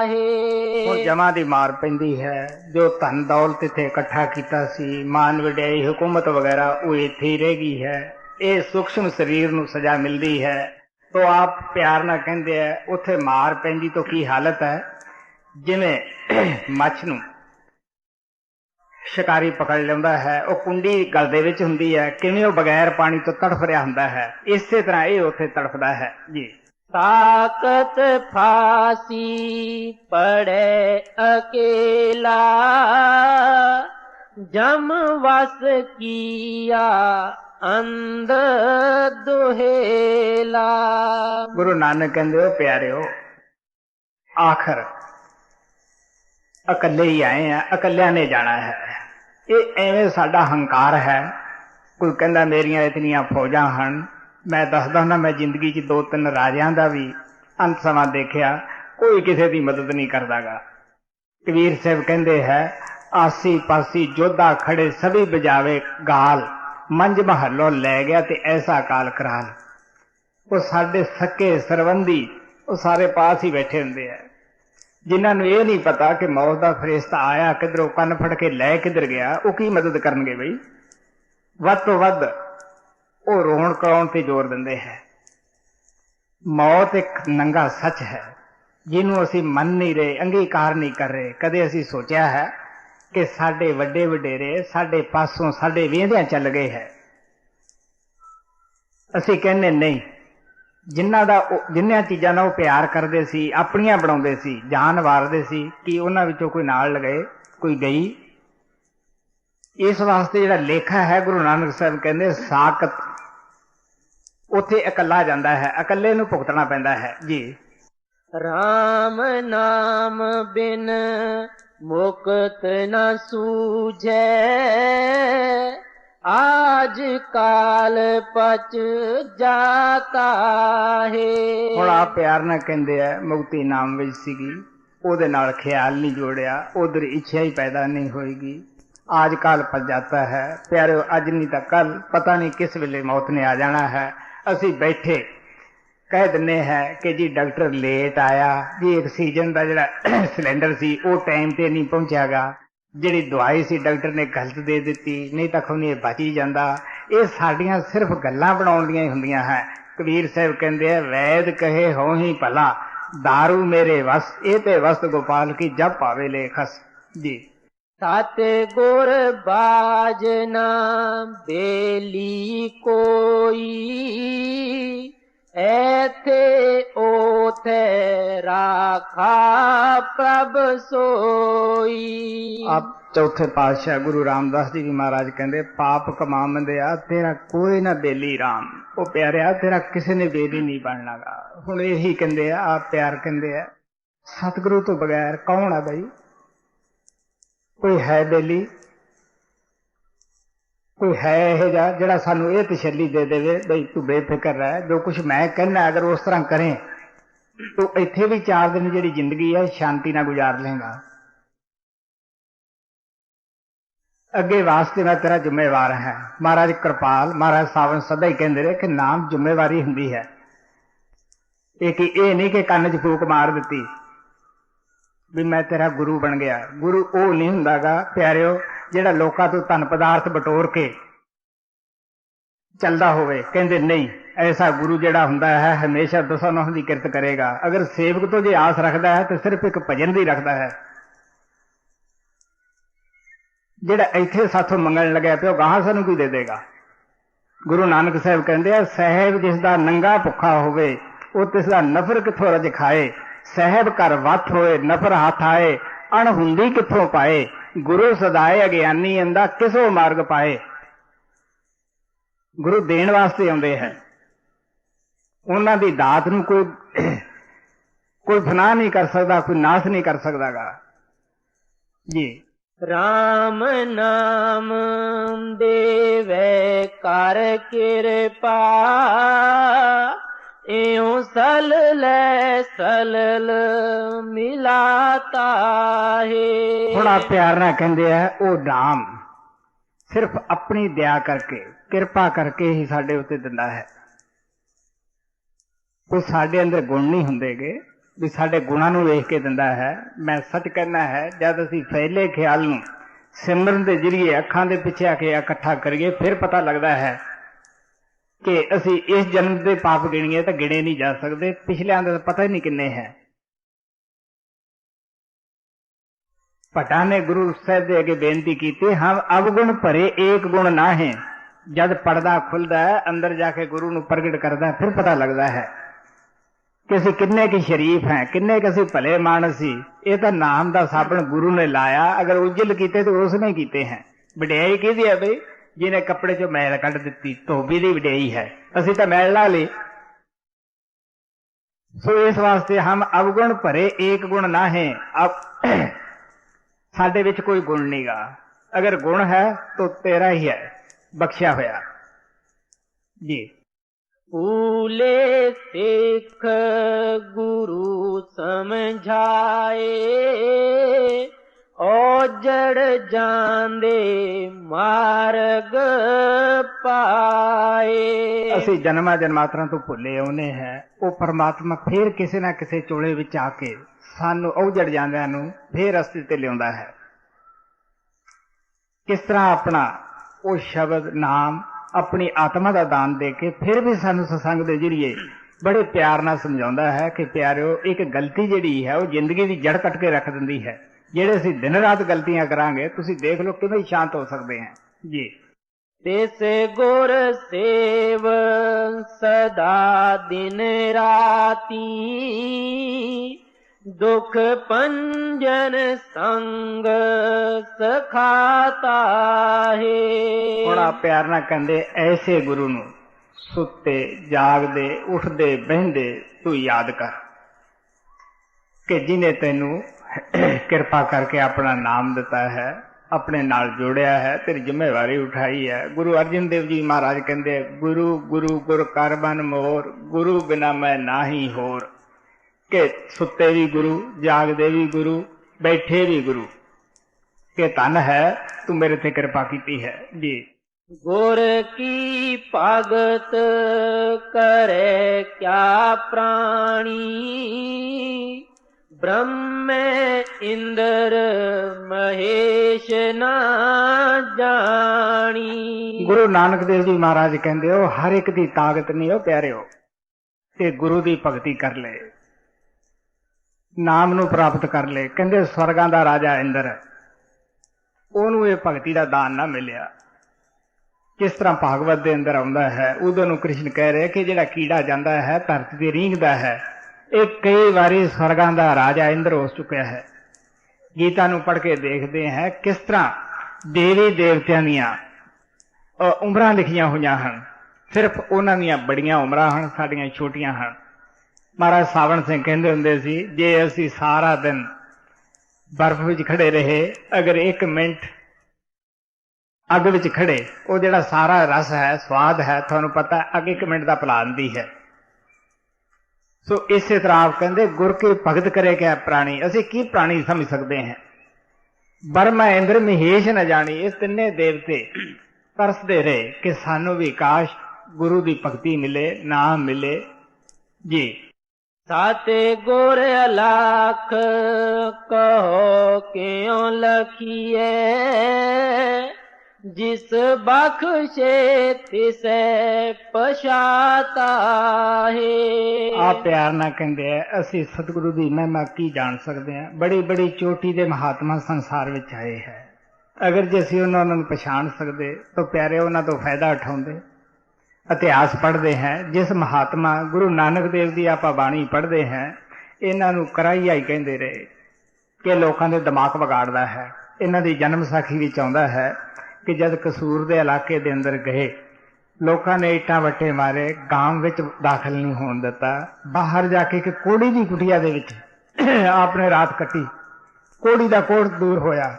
ਹੈ। ਹੁਣ ਜਮਾ ਦੀ ਮਾਰ ਪੈਂਦੀ ਹੈ। ਜੋ ਧਨ ਦੌਲਤ ਇੱਥੇ ਇਕੱਠਾ ਕੀਤਾ ਸੀ, ਮਾਨ ਵਡਿਆਈ ਹੁਕੂਮਤ ਵਗੈਰਾ, ਉਹ ਇੱਥੇ ਹੀ ਰਹਿ ਗਈ ਹੈ। ਇਹ ਸੂਖਸ਼ਮ ਸਰੀਰ ਨੂੰ ਸਜ਼ਾ ਮਿਲਦੀ ਹੈ। तो आप प्यार ना कहते हैं उत्थे मार पैंदी तो की हालत है जिवें मच्छ नूं शिकारी पकड़ लेंदा है, वो कुंडी गल दे विच हुंदी है, किवें वो बगैर पानी तो तड़फ रहा हुंदा है, इसे तरह ये उत्थे तड़फदा है जी। ताकत फांसी पड़े अकेला, जम वस किया अंध दुहेला। गुरु नानक कहंदे हो प्यारे हो आखिर अकले ही आए हैं, अकलिया ने जाना है। ये एवें साडा हंकार है। कोई कहंदा मेरियां इतनियां फौजां हन, मैं दसदा ना मैं जिंदगी च 2-3 राजियां दा भी अंत समा देखिया, कोई किसी की मदद नहीं करदागा। कबीर साहब कहंदे है आसी पासी जोधा खड़े सभी बजावे गाल, मंज महलो लै गया ते ऐसा काल कराल। वो साडे सके सरबंधी वो सारे पास ही बैठे हुंदे है, जिन्होंने ये नहीं पता कि मौत का फरिश्ता आया किधरों कन फड़ के लै किधर गया, वो की मदद करनगे बई। वध तो वध वो रोण कराउण ते जोर दिंदे है। मौत एक नंगा सच है जिन्हों असी मन नहीं रहे, अंगीकार नहीं कर रहे। कदे असी सोचा है कि साडे वड्डे वडेरे साडे पासों साडे वेंदियां चल गए है, असी कहने नहीं। जिन्नियां चीज़ां नाल प्यार करदे सी, अपनियां बनाउंदे सी, जान वारदे सी, कि उन्हां विचों कोई नाल लगे कोई गई। इस वास्ते जिहड़ा लेखा है गुरु नानक साहब कहंदे साकत उत्थे इकल्ला जांदा है, इकल्ले नूं भुगतना पैंदा है जी। राम नाम बिन मुक्त न सूझे, आज काल पच जाता है। हुण आप प्यार नाल कहंदे आ मुक्ति नाम विच सीगी, ओहदे नाल ख्याल नहीं जोड़िया, उधर इच्छा ही पैदा नहीं होएगी। आज काल पच जाता है प्यारे, अज नहीं तो कल, पता नहीं किस वेले मौत ने आ जाना है। असी बैठे कह दिने हैं कि जी डॉक्टर लेट आया जी, ऑक्सीजन का जिहड़ा सिलेंडर सी वो टाइम ते नहीं पहुंचागा, जिहड़ी दवाई सी डॉक्टर ने गलत दे दी, नहीं तो खूनी बच ही जाता। ये साडियां सिर्फ गल्लां बनाउण दियां ही हुंदियां हैं। कबीर साहब कहंदे हैं वैद कहे हो ही भला, दारू मेरे वस, ये ते वस्त गोपाल की जब पावे ले खस जी। सतगुर बाजना बेली कोई, ऐथे ओथे राखा प्रभ सोई। आप चौथे पातशाह गुरु रामदास जी भी महाराज कहते पाप कमावंदिया तेरा कोई ना बेली राम। वो प्यारिया तेरा किसी ने बेली नहीं बनना गा। हुण यही कहते आप प्यार कहते हैं सतगुरु तो बगैर कौन है बई? कोई है बेली? कोई है यह जिहड़ा सानू ये तसल्ली दे देवे बई तू बेफिक्र रह, जो कुछ मैं कहना अगर उस तरह करें तो इत्थे भी 4 दिन जिहड़ी जिंदगी है शांति नाल गुजार लेगा। अगे वास्ते मैं तेरा जिम्मेवार है। महाराज कृपाल महाराज सावन सदा ही कहते रहे कि नाम जिम्मेवारी हुंदी है। एक ये नहीं कि कन्न च फूक मार दी भी मैं तेरा गुरु बन गया। गुरु वो नहीं हुंदागा प्यारिओ जिहड़ा लोकां तो धन पदार्थ बटोर के चलदा होवे। कहंदे नहीं, ऐसा गुरु जिहड़ा हुंदा है हमेशा दसां नौहां दी किरत करेगा। अगर सेवक तो जे आस रखदा है तो सिर्फ एक भजन दी रखदा है। जिहड़ा इत्थे साथों मंगण लग्या पिया गाहां सानू की दे देगा? गुरु नानक साहब कहंदे आ साहेब जिसदा नंगा भुखा होवे वो तिसदा नफर किथों रज खाए। साहेब घर वत होए नफर हाथ आए अणहुंदी किथों पाए। गुरु सदाए अज्ञानी अंदा किसो मार्ग पाए। गुरु देण वास्ते आउंदे है, उन्हां दी दात नूं कोई फनाह नहीं कर सकदा, कोई नाश नहीं कर सकदागा जी। राम नाम देवे कर कृपा, एवं सलल सलल मिलाता है। थोड़ा प्यार ना कहते हैं वो नाम सिर्फ अपनी दया करके कृपा करके ही साडे उत्ते दिंदा है। कोई साडे अंदर गुण नहीं हुंदेगे भी साडे गुणां नूं वेख के दिंदा है। मैं सच कहना है जद असीं फैले ख्याल नूं सिमरन दे जरिए अखां दे पिछे आके इकट्ठा करिए फिर पता लगता है कि असी इस जन्म के पाप गिणीए तो गिणे नहीं जा सकते, पिछलियां दा पता ही नहीं किन्ने है। भट्टा ने गुरु साहब के अगे बेनती की हम अवगुण भरे एक गुण ना है। जब पड़दा खुलता है अंदर जाके गुरु नूं प्रगट करता है फिर पता लगता है कि असी किन्ने की शरीफ हैं, किन्ने के असी भले मानस सी। ये तो नाम का साबण गुरु ने लाया, अगर उज्जल किते तो उसने कीते हैं। वडियाई किहदी है बई? जिन्हें कपड़े चो मैल कढ़ दी धोबी की वडियाई है, असी तो मैल ला ली। सो इस वास्ते हम अवगुण भरे एक गुण ना है। अब साडे विच कोई गुण नहीं गा। अगर गुण है तो तेरा ही है बख्शिया होया जी। फूले सिख गुरु समझाए, ओजड़ जांदे मार्ग पाए। असी जन्मा जन्मांतरां तो भुले आउने हैं, वो परमात्मा फिर किसी ना किसी चोले विच आके सानू ओजड़ जांदियां नूं फिर रस्ते ते लिआउंदा है। किस तरह अपना वो शब्द नाम अपनी आत्मा का दान दे के फिर भी सानू सत्संग के जरिए बड़े प्यार नाल समझाउंदा है कि प्यारिओ एक गलती जिहड़ी है वो जिंदगी की जड़ कट के रख दिंदी है। ਜਿਹੜੇ ਅਸੀਂ दिन रात गलतियां करांगे ਤੁਸੀਂ देख लो किवें शांत हो सकते हैं जी। तिस गुर सेव सदा दिन राती, दुख पंजन संग सखाता है। बड़ा प्यार ना कहंदे ऐसे गुरु नूं सुते जागदे उठदे बहिंदे तू याद कर कि जिन्हें तैनू कृपा करके अपना नाम दिता है, अपने नाल जोड़िया है, तेरी जिम्मेवारी उठाई है। गुरु अर्जन देव जी महाराज कहते गुरु गुरु गुर कर बन मोर, गुरु बिना मैं ना ही होर। के सुते भी गुरु, जागदे भी गुरु, बैठे भी गुरु, के धन है तू मेरे ते कृपा की है जी। गुर की भगत करे क्या प्राणी, ब्रह्म इंद्र महेश ना जानी। गुरु नानक देव जी महाराज कहते हो हर एक की ताकत नहीं हो प्यारे हो ते गुरु की भगती कर ले, नाम नू प्राप्त कर ले। कहते स्वर्गां दा राजा इंद्र ਉਹਨੂੰ ਇਹ ਭਗਤੀ ਦਾ ਦਾਨ ਨਾ ਮਿਲਿਆ। ਕਿਸ ਤਰ੍ਹਾਂ ਭਾਗਵਤ ਦੇ ਅੰਦਰ ਆਉਂਦਾ ਹੈ, ਉਦੋਂ ਨੂੰ ਕ੍ਰਿਸ਼ਨ ਕਹਿ ਰਿਹਾ ਕਿ ਜਿਹੜਾ ਕੀੜਾ ਜਾਂਦਾ ਹੈ ਧਰਤੀ ਤੇ ਰੀਂਗਦਾ ਹੈ, ਇਹ ਕਈ ਵਾਰੀ ਸਵਰਗਾਂ ਦਾ ਰਾਜਾ ਇੰਦਰ ਹੋ ਚੁੱਕਿਆ ਹੈ। ਗੀਤਾ ਨੂੰ ਪੜ੍ਹ ਕੇ ਦੇਖਦੇ ਹਾਂ ਕਿਸ ਤਰ੍ਹਾਂ ਦੇਵੀ ਦੇਵਤਿਆਂ ਦੀਆਂ ਉਮਰਾਂ ਲਿਖੀਆਂ ਹੋਈਆਂ ਹਨ। ਸਿਰਫ ਉਹਨਾਂ ਦੀਆਂ ਬੜੀਆਂ ਉਮਰਾਂ ਹਨ, ਸਾਡੀਆਂ ਛੋਟੀਆਂ ਹਨ। ਮਹਾਰਾਜ ਸਾਵਣ ਸਿੰਘ ਕਹਿੰਦੇ ਹੁੰਦੇ ਸੀ, ਜੇ ਅਸੀਂ ਸਾਰਾ ਦਿਨ ਬਰਫ਼ ਵਿੱਚ ਖੜੇ ਰਹੇ, ਅਗਰ 1 ਮਿੰਟ ਅੱਗ ਵਿੱਚ ਖੜੇ, ਉਹ ਜਿਹੜਾ ਸਾਰਾ ਰਸ ਹੈ, ਸਵਾਦ ਹੈ, ਤੁਹਾਨੂੰ ਪਤਾ ਅੱਗ 1 ਮਿੰਟ ਦਾ ਭੁਲਾ ਦਿੰਦੀ ਹੈ। ਸੋ ਇਸੇ ਤਰ੍ਹਾਂ ਆਪ ਕਹਿੰਦੇ ਗੁਰ ਕੇ ਭਗਤ ਕਰੇ ਕਿਆ ਪ੍ਰਾਣੀ। ਅਸੀਂ ਕੀ ਪ੍ਰਾਣੀ ਸਮਝ ਸਕਦੇ ਹਾਂ? ਬਰਮਾ ਇੰਦਰ ਮਹੇਸ਼ न ਜਾਣੀ, ਇਹ ਤਿੰਨੇ ਦੇਵਤੇ ਤਰਸਦੇ ਰਹੇ ਕਿ ਸਾਨੂੰ ਵੀ ਕਾਸ਼ ਗੁਰੂ ਦੀ ਭਗਤੀ ਮਿਲੇ, ਨਾਮ ਮਿਲੇ ਜੀ। ਸਾਤੇ ਗੁਰ ਅਲਾਖ ਕਹੋ ਕਿਉ ਲਖੀਏ, ਜਿਸ ਬਖਸ਼ੇ ਤਿਸੈ ਪਛਾਤਾ ਹੈ। ਆਪ ਪਿਆਰ ਨਾਲ ਕਹਿੰਦੇ ਆ, ਅਸੀਂ ਸਤਿਗੁਰੂ ਦੀ ਮਹਿਮਾ ਕੀ ਜਾਣ ਸਕਦੇ ਹਾਂ। ਬੜੀ ਬੜੀ ਚੋਟੀ ਦੇ ਮਹਾਤਮਾ ਸੰਸਾਰ ਵਿੱਚ ਆਏ ਹੈ। ਅਗਰ ਜੇ ਅਸੀਂ ਉਹਨਾਂ ਨੂੰ ਪਛਾਣ ਸਕਦੇ ਤਾਂ ਪਿਆਰੇ ਉਹਨਾਂ ਤੋਂ ਫਾਇਦਾ ਉਠਾਉਂਦੇ। ਇਤਿਹਾਸ ਪੜ੍ਹਦੇ ਹਾਂ, ਜਿਸ ਮਹਾਤਮਾ ਗੁਰੂ ਨਾਨਕ ਦੇਵ ਦੀ ਆਪਾਂ ਬਾਣੀ ਪੜ੍ਹਦੇ ਹਾਂ, ਇਹਨਾਂ ਨੂੰ ਕਰਾਈਆ ਹੀ ਕਹਿੰਦੇ ਰਹੇ ਕਿ ਲੋਕਾਂ ਦੇ ਦਿਮਾਗ ਵਿਗਾੜਦਾ ਹੈ। ਇਹਨਾਂ ਦੀ ਜਨਮ ਸਾਖੀ ਵਿੱਚ ਆਉਂਦਾ ਹੈ ਕਿ ਜਦ ਕਸੂਰ ਦੇ ਇਲਾਕੇ ਦੇ ਅੰਦਰ ਗਏ, ਲੋਕਾਂ ਨੇ ਇੱਟਾਂ ਵੱਟੇ ਮਾਰੇ, ਗਾਂਵ ਵਿੱਚ ਦਾਖਲ ਨਹੀਂ ਹੋਣ ਦਿੱਤਾ। ਬਾਹਰ ਜਾ ਕੇ ਇੱਕ ਕੋੜੀ ਦੀ ਕੁਟੀਆ ਦੇ ਵਿੱਚ ਆਪਨੇ ਰਾਤ ਕੱਟੀ। ਕੋੜੀ ਦਾ ਕੋੜ ਦੂਰ ਹੋਇਆ।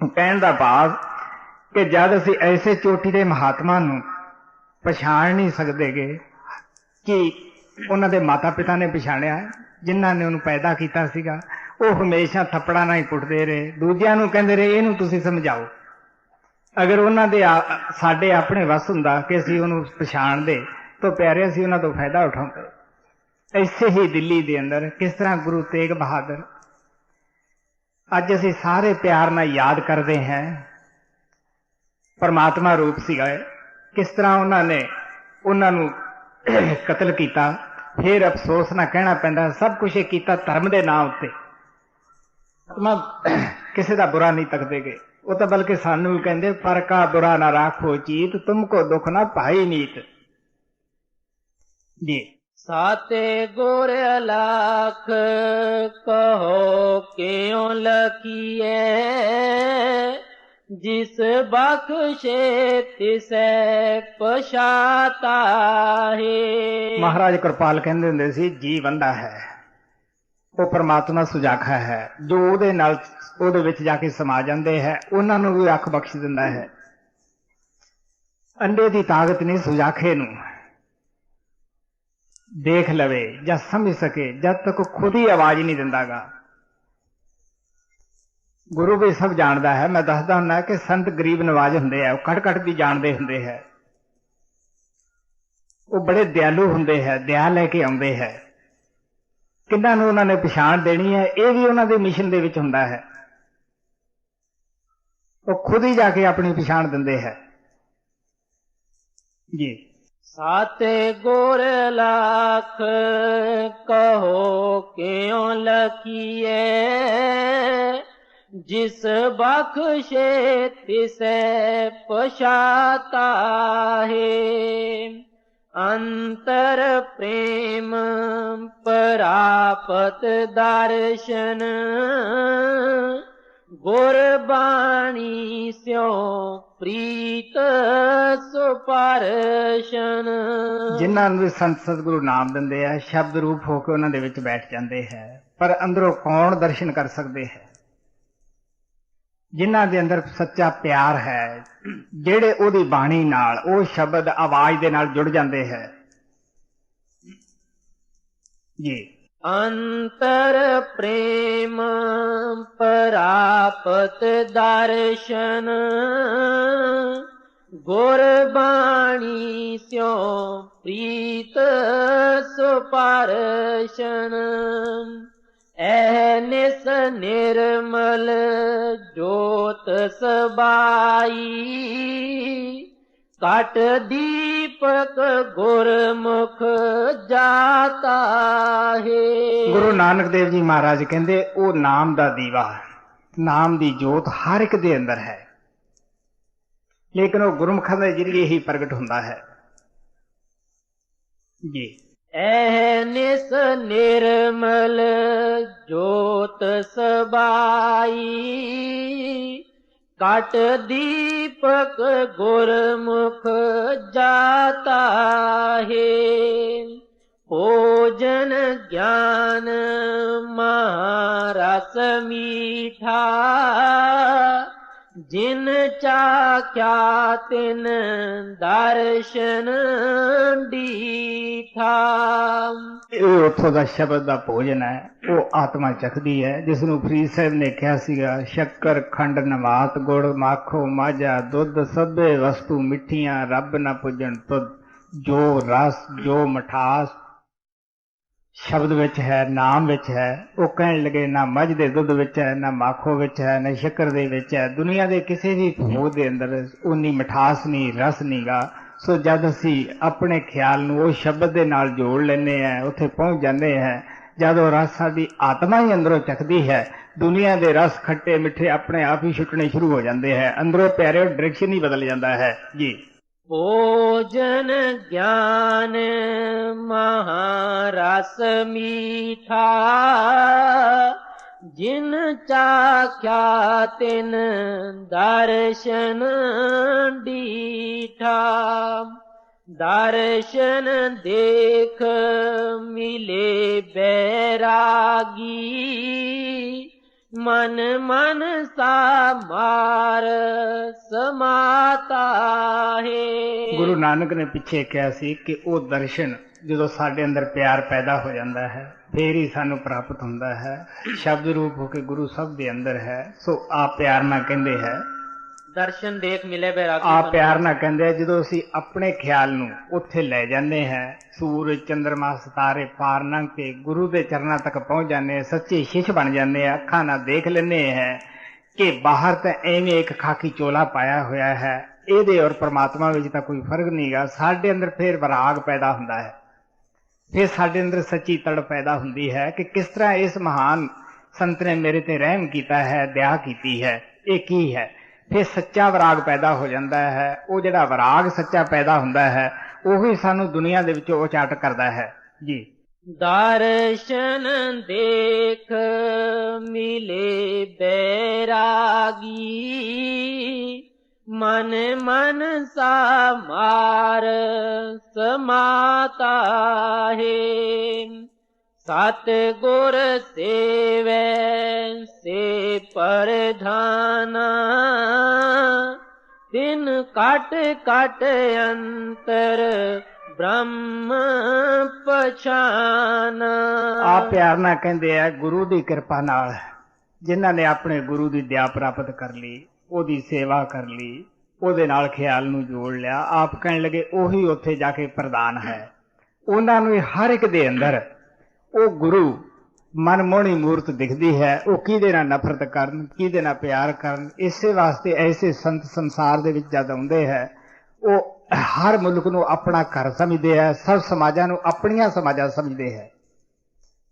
ਕਹਿਣ ਦਾ ਭਾਵ ਕਿ ਜਦ ਅਸੀਂ ਐਸੇ ਚੋਟੀ ਦੇ ਮਹਾਤਮਾ ਨੂੰ ਪਛਾਣ ਨਹੀਂ ਸਕਦੇਗੇ ਕਿ ਉਹਨਾਂ ਦੇ ਮਾਤਾ ਪਿਤਾ ਨੇ ਪਛਾਣਿਆ, ਜਿਨ੍ਹਾਂ ਨੇ ਉਹਨੂੰ ਪੈਦਾ ਕੀਤਾ ਸੀਗਾ, ਉਹ ਹਮੇਸ਼ਾ ਥੱਪੜਾਂ ਨਾਲ ਹੀ ਕੁੱਟਦੇ ਰਹੇ, ਦੂਜਿਆਂ ਨੂੰ ਕਹਿੰਦੇ ਰਹੇ ਇਹਨੂੰ ਤੁਸੀਂ ਸਮਝਾਓ। ਅਗਰ ਉਹਨਾਂ ਦੇ ਸਾਡੇ ਆਪਣੇ ਵੱਸ ਹੁੰਦਾ ਕਿ ਅਸੀਂ ਉਹਨੂੰ ਪਛਾਣਦੇ ਤਾਂ ਪਿਆਰੇ ਅਸੀਂ ਉਹਨਾਂ ਤੋਂ ਫਾਇਦਾ ਉਠਾਉਂਦੇ। ਐਸੇ ਹੀ ਦਿੱਲੀ ਦੇ ਅੰਦਰ ਕਿਸ ਤਰ੍ਹਾਂ ਗੁਰੂ ਤੇਗ ਬਹਾਦਰ ਅੱਜ ਅਸੀਂ ਸਾਰੇ ਪਿਆਰ ਨਾਲ ਯਾਦ ਕਰਦੇ ਹਾਂ, ਪਰਮਾਤਮਾ ਰੂਪ ਸੀਗਾ। ਕਿਸ ਤਰ੍ਹਾਂ ਉਹਨਾਂ ਨੂੰ ਕਤਲ ਕੀਤਾ, ਫਿਰ ਅਫਸੋਸ ਨਾਲ ਕਹਿਣਾ ਪੈਂਦਾ ਸਭ ਕੁਛ ਇਹ ਕੀਤਾ ਧਰਮ ਦੇ ਨਾਂ ਉੱਤੇ। ਕਿਸੇ ਦਾ ਬੁਰਾ ਨਹੀਂ ਤੱਕਦੇ ਗਏ, ਉਹ ਤਾਂ ਬਲਕਿ ਸਾਨੂੰ ਵੀ ਕਹਿੰਦੇ ਪਰ ਕਾ ਬੁਰਾ ਨਾ ਰਾਖੋ ਚੀਤ, ਤੁਮ ਕੋ ਦੁੱਖ ਨਾ ਭਾਈ ਨੀਤ ਜੀ। ਸਾਤੇ ਗੁਰ ਅਲਾਖ ਕਹੋ ਕਿਉ ਲਖੀਏ, ਜਿਸ ਬਖਸ਼ੇ ਤਿਸੈ ਪਛਾਤਾ ਹੈ। ਮਹਾਰਾਜ ਕਿਰਪਾਲ ਕਹਿੰਦੇ ਹੁੰਦੇ ਸੀ, ਜੀ ਬੰਦਾ ਹੈ ਉਹ ਪਰਮਾਤਮਾ ਸੁਜਾਖਾ ਹੈ। ਜੋ ਉਹਦੇ ਨਾਲ ਉਹਦੇ ਵਿੱਚ ਜਾ ਕੇ ਸਮਾ ਜਾਂਦੇ ਹੈ, ਉਹਨਾਂ ਨੂੰ ਵੀ ਅੱਖ ਬਖਸ਼ ਦਿੰਦਾ ਹੈ। ਅੰਡੇ ਦੀ ਤਾਕਤ ਨਹੀਂ ਸੁਜਾਖੇ ਨੂੰ ਦੇਖ ਲਵੇ ਜਾਂ ਸਮਝ ਸਕੇ ਜਦ ਤੱਕ ਖੁਦ ਹੀ ਆਵਾਜ਼ ਨਹੀਂ ਦਿੰਦਾਗਾ। ਗੁਰੂ ਵੀ ਸਭ ਜਾਣਦਾ ਹੈ। ਮੈਂ ਦੱਸਦਾ ਹੁੰਦਾ ਕਿ ਸੰਤ ਗਰੀਬ ਨਵਾਜ ਹੁੰਦੇ ਆ, ਉਹ ਕੱਟ ਕੱਟ ਵੀ ਜਾਣਦੇ ਹੁੰਦੇ ਹੈ। ਉਹ ਬੜੇ ਦਿਆਲੂ ਹੁੰਦੇ ਹੈ, ਦਇਆ ਲੈ ਕੇ ਆਉਂਦੇ ਹੈ। ਕਿੰਨਾਂ ਨੂੰ ਉਹਨਾਂ ਨੇ ਪਛਾਣ ਦੇਣੀ ਹੈ, ਇਹ ਵੀ ਉਹਨਾਂ ਦੇ ਮਿਸ਼ਨ ਦੇ ਵਿੱਚ ਹੁੰਦਾ ਹੈ। ਉਹ ਖੁਦ ਹੀ ਜਾ ਕੇ ਆਪਣੀ ਪਛਾਣ ਦਿੰਦੇ ਹੈ ਜੀ। ਸਾਤੇ ਗੁਰ ਅਲਾਖ ਕਹੋ ਕਿਉ ਲਖੀਏ, ਜਿਸ ਬਖਸ਼ੇ ਤਿਸੈ ਪਛਾਤਾ ਹੈ। ਅੰਤਰ ਪ੍ਰੇਮ ਪ੍ਰਾਪਤ ਦਰਸ਼ਨ, ਗੁਰ ਬਾਣੀ ਸਿਉ ਪ੍ਰੀਤ ਸੁਪਰਸ਼ਨ। ਜਿਨ੍ਹਾਂ ਨੂੰ ਸੰਤ ਸਤਿਗੁਰੂ ਨਾਮ ਦਿੰਦੇ ਆ, ਸ਼ਬਦ ਰੂਪ ਹੋ ਕੇ ਉਹਨਾਂ ਦੇ ਵਿੱਚ ਬੈਠ ਜਾਂਦੇ ਹੈ, ਪਰ ਅੰਦਰੋਂ ਕੌਣ ਦਰਸ਼ਨ ਕਰ ਸਕਦੇ ਹੈ? ਜਿਨ੍ਹਾਂ ਦੇ ਅੰਦਰ ਸੱਚਾ ਪਿਆਰ ਹੈ, ਜਿਹੜੇ ਉਹਦੀ ਬਾਣੀ ਨਾਲ, ਉਹ ਸ਼ਬਦ ਆਵਾਜ਼ ਦੇ ਨਾਲ ਜੁੜ ਜਾਂਦੇ ਹੈ ਜੀ। ਅੰਤਰ ਪ੍ਰੇਮ ਪ੍ਰਾਪਤ ਦਰਸ਼ਨ, ਗੁਰ ਬਾਣੀ ਸਿਉ ਪ੍ਰੀਤ ਸੁਪਰਸ਼ਨ। ਐਨਿਸ ਨਿਰਮਲ ਜੋਤ ਸਬਾਈ, ਕਟ ਦੀਪਕ ਗੁਰਮੁਖ ਜਾਤਾ ਹੈ। ਗੁਰੂ ਨਾਨਕ ਦੇਵ ਜੀ ਮਹਾਰਾਜ ਕਹਿੰਦੇ ਉਹ ਨਾਮ ਦਾ ਦੀਵਾ ਨਾਮ ਦੀ ਜੋਤ ਹਰ ਇੱਕ ਦੇ ਅੰਦਰ ਹੈ, ਲੇਕਿਨ ਉਹ ਗੁਰਮੁਖਾਂ ਦੇ ਜ਼ਰੀਏ ਹੀ ਪ੍ਰਗਟ ਹੁੰਦਾ ਹੈ ਜੀ। ਨਿਸ ਨਿਰਮਲ ਜੋਤ ਸਬਾਈ, ਕਟ ਦੀਪਕ ਗੁਰਮੁਖ ਜਾਤਾ ਹੈ। ਭੋਜਨ ਗਿਆਨ ਮਹਾਰਸ ਮੀਠਾ, ਜਿਨ ਚਾਖਿਆ ਤਿਨ ਦਰਸ਼ਨ ਡੀਠਾ। ਇਹ ਉੱਥੋਂ ਦਾ ਸ਼ਬਦ ਦਾ ਭੋਜਨ ਹੈ, ਉਹ ਆਤਮਾ ਚੱਖਦੀ ਹੈ, ਜਿਸ ਨੂੰ ਫਰੀਦ ਸਾਹਿਬ ਨੇ ਕਿਹਾ ਸੀਗਾ, ਸ਼ੱਕਰ ਖੰਡ ਨਵਾਤ ਗੁੜ ਮਾਖੋ ਮਾਝਾ ਦੁੱਧ, ਸਭੇ ਵਸਤੂ ਮਿੱਠੀਆਂ ਰੱਬ ਨਾ ਪੁੱਜਣ ਤੁਧ। ਜੋ ਰਸ ਜੋ ਮਠਾਸ ਸ਼ਬਦ ਵਿੱਚ ਹੈ, ਨਾਮ ਵਿੱਚ ਹੈ, ਉਹ ਕਹਿਣ ਲੱਗੇ ਨਾ ਮੱਝ ਦੇ ਦੁੱਧ ਵਿੱਚ ਹੈ, ਨਾ ਮਾਖੋ ਵਿੱਚ ਹੈ, ਨਾ ਸ਼ੱਕਰ ਦੇ ਵਿੱਚ ਹੈ। ਦੁਨੀਆ ਦੇ ਕਿਸੇ ਵੀ ਭੋਗ ਦੇ ਅੰਦਰ ਉਨੀ ਮਿਠਾਸ ਨਹੀਂ, ਰਸ ਨਹੀਂਗਾ। ਸੋ ਜਦ ਅਸੀਂ ਆਪਣੇ ਖਿਆਲ ਨੂੰ ਉਹ ਸ਼ਬਦ ਦੇ ਨਾਲ ਜੋੜ ਲੈਂਦੇ ਹਾਂ, ਉੱਥੇ ਪਹੁੰਚ ਜਾਂਦੇ ਹਾਂ। ਜਦ ਉਹ ਰਸ ਸਾਡੀ ਆਤਮਾ ਹੀ ਅੰਦਰੋਂ ਚੱਕਦੀ ਹੈ, ਦੁਨੀਆ ਦੇ ਰਸ ਖੱਟੇ ਮਿੱਠੇ ਆਪਣੇ ਆਪ ਹੀ ਛੁੱਟਣੇ ਸ਼ੁਰੂ ਹੋ ਜਾਂਦੇ ਹੈ। ਅੰਦਰੋਂ ਪਿਆਰੇ ਡਾਇਰੈਕਸ਼ਨ ਹੀ ਬਦਲ ਜਾਂਦਾ ਹੈ ਜੀ। ਭੋਜਨ ਗਿਆਨ ਮਹਾਰਸ ਮੀਠਾ, ਜਿਨ ਚਾਖਿਆ ਤਿਨ ਦਰਸ਼ਨ ਡੀਠਾ। ਦਰਸ਼ਨ ਦੇਖ ਮਿਲੇ ਬੈਰਾਗੀ, ਮਨ ਮਨ ਸਾਮਾਰ ਸਮਾਤਾ ਹੈ। ਗੁਰੂ ਨਾਨਕ ਨੇ ਪਿੱਛੇ ਕਿਹਾ ਸੀ ਕਿ ਉਹ ਦਰਸ਼ਨ ਜਦੋਂ ਸਾਡੇ ਅੰਦਰ ਪਿਆਰ ਪੈਦਾ ਹੋ ਜਾਂਦਾ ਹੈ, ਫੇਰ ਹੀ ਸਾਨੂੰ ਪ੍ਰਾਪਤ ਹੁੰਦਾ ਹੈ। ਸ਼ਬਦ ਰੂਪ ਹੋ ਕੇ ਗੁਰੂ ਸਭ ਦੇ ਅੰਦਰ ਹੈ। ਸੋ ਆਪ ਪਿਆਰ ਨਾਲ ਕਹਿੰਦੇ ਹੈ, ਦਰਸ਼ਨ ਦੇਖ ਮਿਲੇ ਬੈਰਾਗੀ। ਆਪ ਪਿਆਰ ਨਾਲ ਕਹਿੰਦੇ, ਜਦੋਂ ਅਸੀਂ ਆਪਣੇ ਖਿਆਲ ਨੂੰ ਉੱਥੇ ਲੈ ਜਾਂਦੇ ਹਾਂ, ਸੂਰਜ ਚੰਦਰਮਾ ਸਿਤਾਰੇ ਪਾਰ ਲੰਘ ਕੇ ਗੁਰੂ ਦੇ ਚਰਨਾਂ ਤੱਕ ਪਹੁੰਚ ਜਾਂਦੇ ਹਾਂ, ਸੱਚੇ ਸ਼ਿਸ਼ ਬਣ ਜਾਂਦੇ ਹਾਂ। ਅੱਖਾਂ ਨਾਲ ਦੇਖ ਲੈਂਦੇ ਹਾਂ ਕਿ ਬਾਹਰ ਤਾਂ ਐਵੇਂ ਇੱਕ ਖਾਕੀ ਚੋਲਾ ਪਾਇਆ ਹੋਇਆ ਹੈ, ਇਹਦੇ ਔਰ ਪਰਮਾਤਮਾ ਵਿੱਚ ਤਾਂ ਕੋਈ ਫਰਕ ਨਹੀਂਗਾ। ਸਾਡੇ ਅੰਦਰ ਫਿਰ ਵਿਰਾਗ ਪੈਦਾ ਹੁੰਦਾ ਹੈ, ਫਿਰ ਸਾਡੇ ਅੰਦਰ ਸੱਚੀ ਤੜ ਪੈਦਾ ਹੁੰਦੀ ਹੈ ਕਿ ਕਿਸ ਤਰ੍ਹਾਂ ਇਸ ਮਹਾਨ ਸੰਤ ਨੇ ਮੇਰੇ ਤੇ ਰਹਿਮ ਕੀਤਾ ਹੈ, ਦਇਆ ਕੀਤੀ ਹੈ, ਇਹ ਕੀ ਹੈ। ਫਿਰ ਸੱਚਾ ਵਿਰਾਗ ਪੈਦਾ ਹੋ ਜਾਂਦਾ ਹੈ। ਉਹ ਜਿਹੜਾ ਵਿਰਾਗ ਸੱਚਾ ਪੈਦਾ ਹੁੰਦਾ ਹੈ, ਉਹੀ ਸਾਨੂੰ ਦੁਨੀਆ ਦੇ ਵਿੱਚੋਂ ਉਚਾਟ ਕਰਦਾ ਹੈ ਜੀ। ਦਰਸ਼ਨ ਦੇਖ ਮਿਲੇ ਬੈਰਾਗੀ, ਮਨ ਮਨ ਸਾਮਾਰ ਸਮਾਤਾ ਹੈ। ਸਤ ਗੁਰ ਸੇਵੈ ਸੇ ਪਰਧਾਨਾ, ਤਿਨ ਕਟ ਕਟ ਅੰਤਰ ਬ੍ਰਹਮ ਪਛਾਨਾ। ਆਪ ਪਿਆਰ ਨਾਲ ਕਹਿੰਦੇ ਆ, ਗੁਰੂ ਦੀ ਕਿਰਪਾ ਨਾਲ ਜਿਨ੍ਹਾਂ ਨੇ ਆਪਣੇ ਗੁਰੂ ਦੀ ਦਇਆ ਪ੍ਰਾਪਤ ਕਰ ਲਈ, ਉਹਦੀ ਸੇਵਾ ਕਰ ਲਈ, ਉਹਦੇ ਨਾਲ ਖਿਆਲ ਨੂੰ ਜੋੜ ਲਿਆ, ਆਪ ਕਹਿਣ ਲੱਗੇ ਉਹੀ ਉੱਥੇ ਜਾ ਕੇ ਪ੍ਰਧਾਨ ਹੈ। ਉਹਨਾਂ ਨੂੰ ਹਰ ਇੱਕ ਦੇ ਅੰਦਰ ਉਹ ਗੁਰੂ ਮਨਮੋਹਣੀ ਮੂਰਤ ਦਿਖਦੀ ਹੈ। ਉਹ ਕਿਹਦੇ ਨਾਲ ਨਫ਼ਰਤ ਕਰਨ, ਕਿਹਦੇ ਨਾਲ ਪਿਆਰ ਕਰਨ। ਇਸੇ ਵਾਸਤੇ ਐਸੇ ਸੰਤ ਸੰਸਾਰ ਦੇ ਵਿੱਚ ਜਦ ਆਉਂਦੇ ਹੈ, ਉਹ ਹਰ ਮੁਲਕ ਨੂੰ ਆਪਣਾ ਘਰ ਸਮਝਦੇ ਹੈ, ਸਭ ਸਮਾਜਾਂ ਨੂੰ ਆਪਣੀਆਂ ਸਮਾਜਾਂ ਸਮਝਦੇ ਹੈ।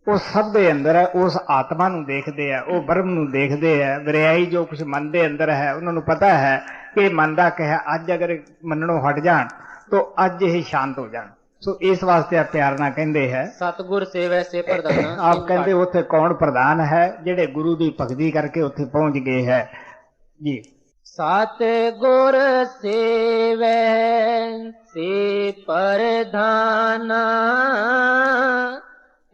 ਉਹ ਸਭ ਦੇ ਅੰਦਰ ਹੈ, ਉਸ ਆਤਮਾ ਨੂੰ ਦੇਖਦੇ ਹੈ, ਉਹ ਬ੍ਰਹਮ ਨੂੰ ਦੇਖਦੇ ਹੈ। ਵਰਿਆਈ ਜੋ ਕੁਛ ਮਨ ਦੇ ਅੰਦਰ ਹੈ, ਉਹਨਾਂ ਨੂੰ ਪਤਾ ਹੈ ਕਿ ਮਨ ਦਾ ਕਹਿ ਅੱਜ ਅਗਰ ਮੰਨਣੋਂ ਹਟ ਜਾਣ ਤਾਂ ਅੱਜ ਇਹ ਸ਼ਾਂਤ ਹੋ ਜਾਣ। ਸੋ ਇਸ ਵਾਸਤੇ ਆ ਪਿਆਰ ਨਾਲ ਕਹਿੰਦੇ ਹੈ, ਸਤਿਗੁਰ ਸੇਵੈ ਸੇ ਪ੍ਰਧਾਨ। ਆਪ ਕਹਿੰਦੇ ਉੱਥੇ ਕੌਣ ਪ੍ਰਧਾਨ ਹੈ? ਜਿਹੜੇ ਗੁਰੂ ਦੀ ਭਗਤੀ ਕਰਕੇ ਉੱਥੇ ਪਹੁੰਚ ਗਏ ਹੈ ਜੀ। ਸਤਿਗੁਰ ਸੇਵੈ ਸੇ ਪ੍ਰਧਾਨਾ,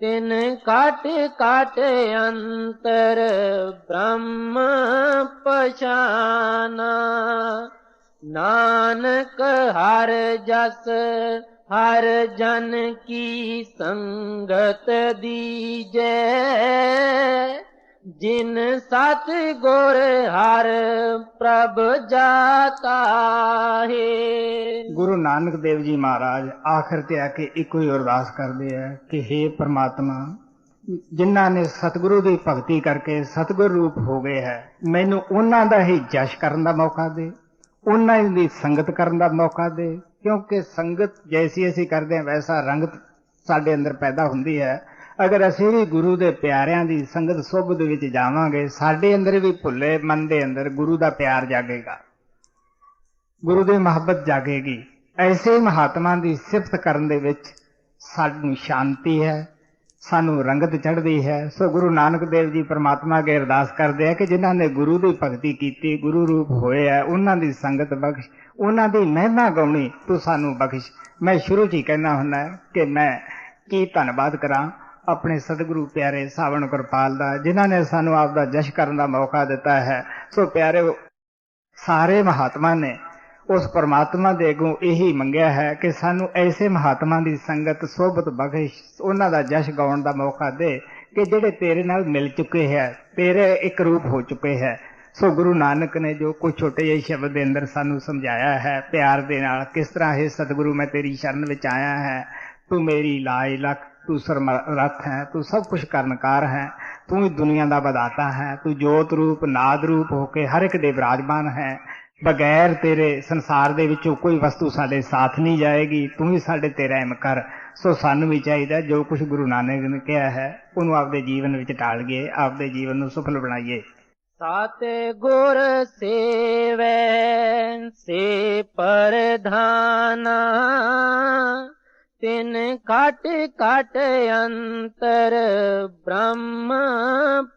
ਤਿਨ ਕਟ ਕਟ ਅੰਤਰ ਬ੍ਰਹਮ ਪਛਾਨਾ। ਨਾਨਕ ਹਰ ਜਸ ਹਰ ਜਨ ਕੀ ਸੰਗਤ ਦੀਜੈ, ਜਿਨ ਸਤ ਗੁਰ ਹਰ ਪ੍ਰਭ ਜਾਤਾ ਹੈ। ਗੁਰੂ ਨਾਨਕ ਦੇਵ ਜੀ ਮਹਾਰਾਜ ਆਖਰ ਤੇ ਆ ਕੇ ਇੱਕੋ ਹੀ ਅਰਦਾਸ ਕਰਦੇ ਆ ਕਿ ਹੇ ਪ੍ਰਮਾਤਮਾ, ਜਿਨ੍ਹਾਂ ਨੇ ਸਤਿਗੁਰੂ ਦੀ ਭਗਤੀ ਕਰਕੇ ਸਤਿਗੁਰ ਰੂਪ ਹੋ ਗਏ ਹੈ, ਮੈਨੂੰ ਉਹਨਾਂ ਦਾ ਹੀ ਜਸ਼ ਕਰਨ ਦਾ ਮੌਕਾ ਦੇ, ਉਹਨਾਂ ਦੀ ਸੰਗਤ ਕਰਨ ਦਾ ਮੌਕਾ ਦੇ। ਕਿਉਂਕਿ ਸੰਗਤ ਜੈਸੀ ਅਸੀਂ ਕਰਦੇ ਹਾਂ ਵੈਸਾ ਰੰਗਤ ਸਾਡੇ ਅੰਦਰ ਪੈਦਾ ਹੁੰਦੀ ਹੈ। ਅਗਰ ਅਸੀਂ ਵੀ ਗੁਰੂ ਦੇ ਪਿਆਰਿਆਂ ਦੀ ਸੰਗਤ ਸੁਭਦ ਵਿੱਚ ਜਾਵਾਂਗੇ, ਸਾਡੇ ਅੰਦਰ ਵੀ ਭੁੱਲੇ ਮਨ ਦੇ ਅੰਦਰ ਗੁਰੂ ਦਾ ਪਿਆਰ ਜਾਗੇਗਾ, ਗੁਰੂ ਦੀ ਮੁਹੱਬਤ ਜਾਗੇਗੀ। ਐਸੇ ਮਹਾਤਮਾ ਦੀ ਸਿਫਤ ਕਰਨ ਦੇ ਵਿੱਚ ਸਾਨੂੰ ਸ਼ਾਂਤੀ ਹੈ, ਸਾਨੂੰ ਰੰਗਤ ਚੜ੍ਹਦੀ ਹੈ। ਸੋ ਗੁਰੂ ਨਾਨਕ ਦੇਵ ਜੀ ਪਰਮਾਤਮਾ ਅੱਗੇ ਅਰਦਾਸ ਕਰਦੇ ਆ ਕਿ ਜਿਨ੍ਹਾਂ ਨੇ ਗੁਰੂ ਦੀ ਭਗਤੀ ਕੀਤੀ, ਗੁਰੂ ਰੂਪ ਹੋਏ ਹੈ, ਉਹਨਾਂ ਦੀ ਸੰਗਤ ਬਖਸ਼, ਉਹਨਾਂ ਦੀ ਮਹਿਮਾ ਗਾਉਣੀ ਤੂੰ ਸਾਨੂੰ ਬਖਸ਼। ਮੈਂ ਸ਼ੁਰੂ 'ਚ ਹੀ ਕਹਿਣਾ ਹੁੰਦਾ ਕਿ ਮੈਂ ਕੀ ਧੰਨਵਾਦ ਕਰਾਂ ਆਪਣੇ ਸਤਿਗੁਰੂ ਪਿਆਰੇ ਸਾਵਣ ਕਿਰਪਾਲ ਦਾ, ਜਿਨ੍ਹਾਂ ਨੇ ਸਾਨੂੰ ਆਪ ਦਾ ਜਸ਼ਨ ਕਰਨ ਦਾ ਮੌਕਾ ਦਿੱਤਾ ਹੈ। ਸੋ ਪਿਆਰੇ, ਸਾਰੇ ਮਹਾਤਮਾ ਨੇ ਉਸ ਪਰਮਾਤਮਾ ਦੇ ਅੱਗੋਂ ਇਹੀ ਮੰਗਿਆ ਹੈ ਕਿ ਸਾਨੂੰ ਐਸੇ ਮਹਾਤਮਾ ਦੀ ਸੰਗਤ ਸੋਭਤ ਬਖਸ਼, ਉਹਨਾਂ ਦਾ ਜਸ਼ਨ ਗਾਉਣ ਦਾ ਮੌਕਾ ਦੇ ਕਿ ਜਿਹੜੇ ਤੇਰੇ ਨਾਲ ਮਿਲ ਚੁੱਕੇ ਹੈ, ਤੇਰੇ ਇੱਕ ਰੂਪ ਹੋ ਚੁੱਕੇ ਹੈ। ਸੋ ਗੁਰੂ ਨਾਨਕ ਨੇ ਜੋ ਕੁਝ ਛੋਟੇ ਜਿਹੇ ਸ਼ਬਦ ਦੇ ਅੰਦਰ ਸਾਨੂੰ ਸਮਝਾਇਆ ਹੈ ਪਿਆਰ ਦੇ ਨਾਲ, ਕਿਸ ਤਰ੍ਹਾਂ ਹੈ ਸਤਿਗੁਰੂ ਮੈਂ ਤੇਰੀ ਸ਼ਰਨ ਵਿੱਚ ਆਇਆ ਹੈ, ਤੂੰ ਮੇਰੀ ਲਾਜ ਲੱਖ, ਤੂੰ ਸਰਮਰੱਥ ਹੈ, ਤੂੰ ਸਭ ਕੁਛ ਕਰਨਕਾਰ ਹੈ, ਤੂੰ ਹੀ ਦੁਨੀਆ ਦਾ ਵਿਧਾਤਾ ਹੈ, ਤੂੰ ਜੋਤ ਰੂਪ ਨਾਦ ਰੂਪ ਹੋ ਕੇ ਹਰ ਇੱਕ ਦੇ ਵਿਰਾਜਮਾਨ ਹੈ, ਬਗੈਰ ਤੇਰੇ ਸੰਸਾਰ ਦੇ ਵਿੱਚੋਂ ਕੋਈ ਵਸਤੂ ਸਾਡੇ ਸਾਥ ਨਹੀਂ ਜਾਏਗੀ, ਤੂੰ ਹੀ ਸਾਡੇ ਤੇ ਰਹਿਮ ਕਰ। ਸੋ ਸਾਨੂੰ ਵੀ ਚਾਹੀਦਾ ਜੋ ਕੁਛ ਗੁਰੂ ਨਾਨਕ ਨੇ ਕਿਹਾ ਹੈ ਉਹਨੂੰ ਆਪਦੇ ਜੀਵਨ ਵਿੱਚ ਢਾਲੀਏ, ਆਪਦੇ ਜੀਵਨ ਨੂੰ ਸਫਲ ਬਣਾਈਏ। ਸਾਤੇ ਗੁਰ ਸੇਵੈ ਸੇ ਪਰਧਾਨਾ, ਤਿਨ ਘਟ ਘਟ ਅੰਤਰ ਬ੍ਰਹਮ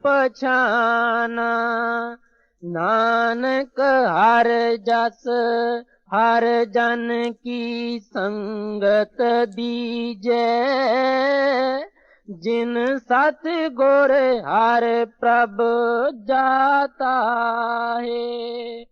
ਪਛਾਨਾ। ਨਾਨਕ ਹਰ ਜਸ ਹਰ ਜਨ ਕੀ ਸੰਗਤ ਦੀਜੈ, ਜਿਨ ਸਤ ਗੁਰ ਹਰ ਪ੍ਰਭ ਜਾਤਾ ਹੈ।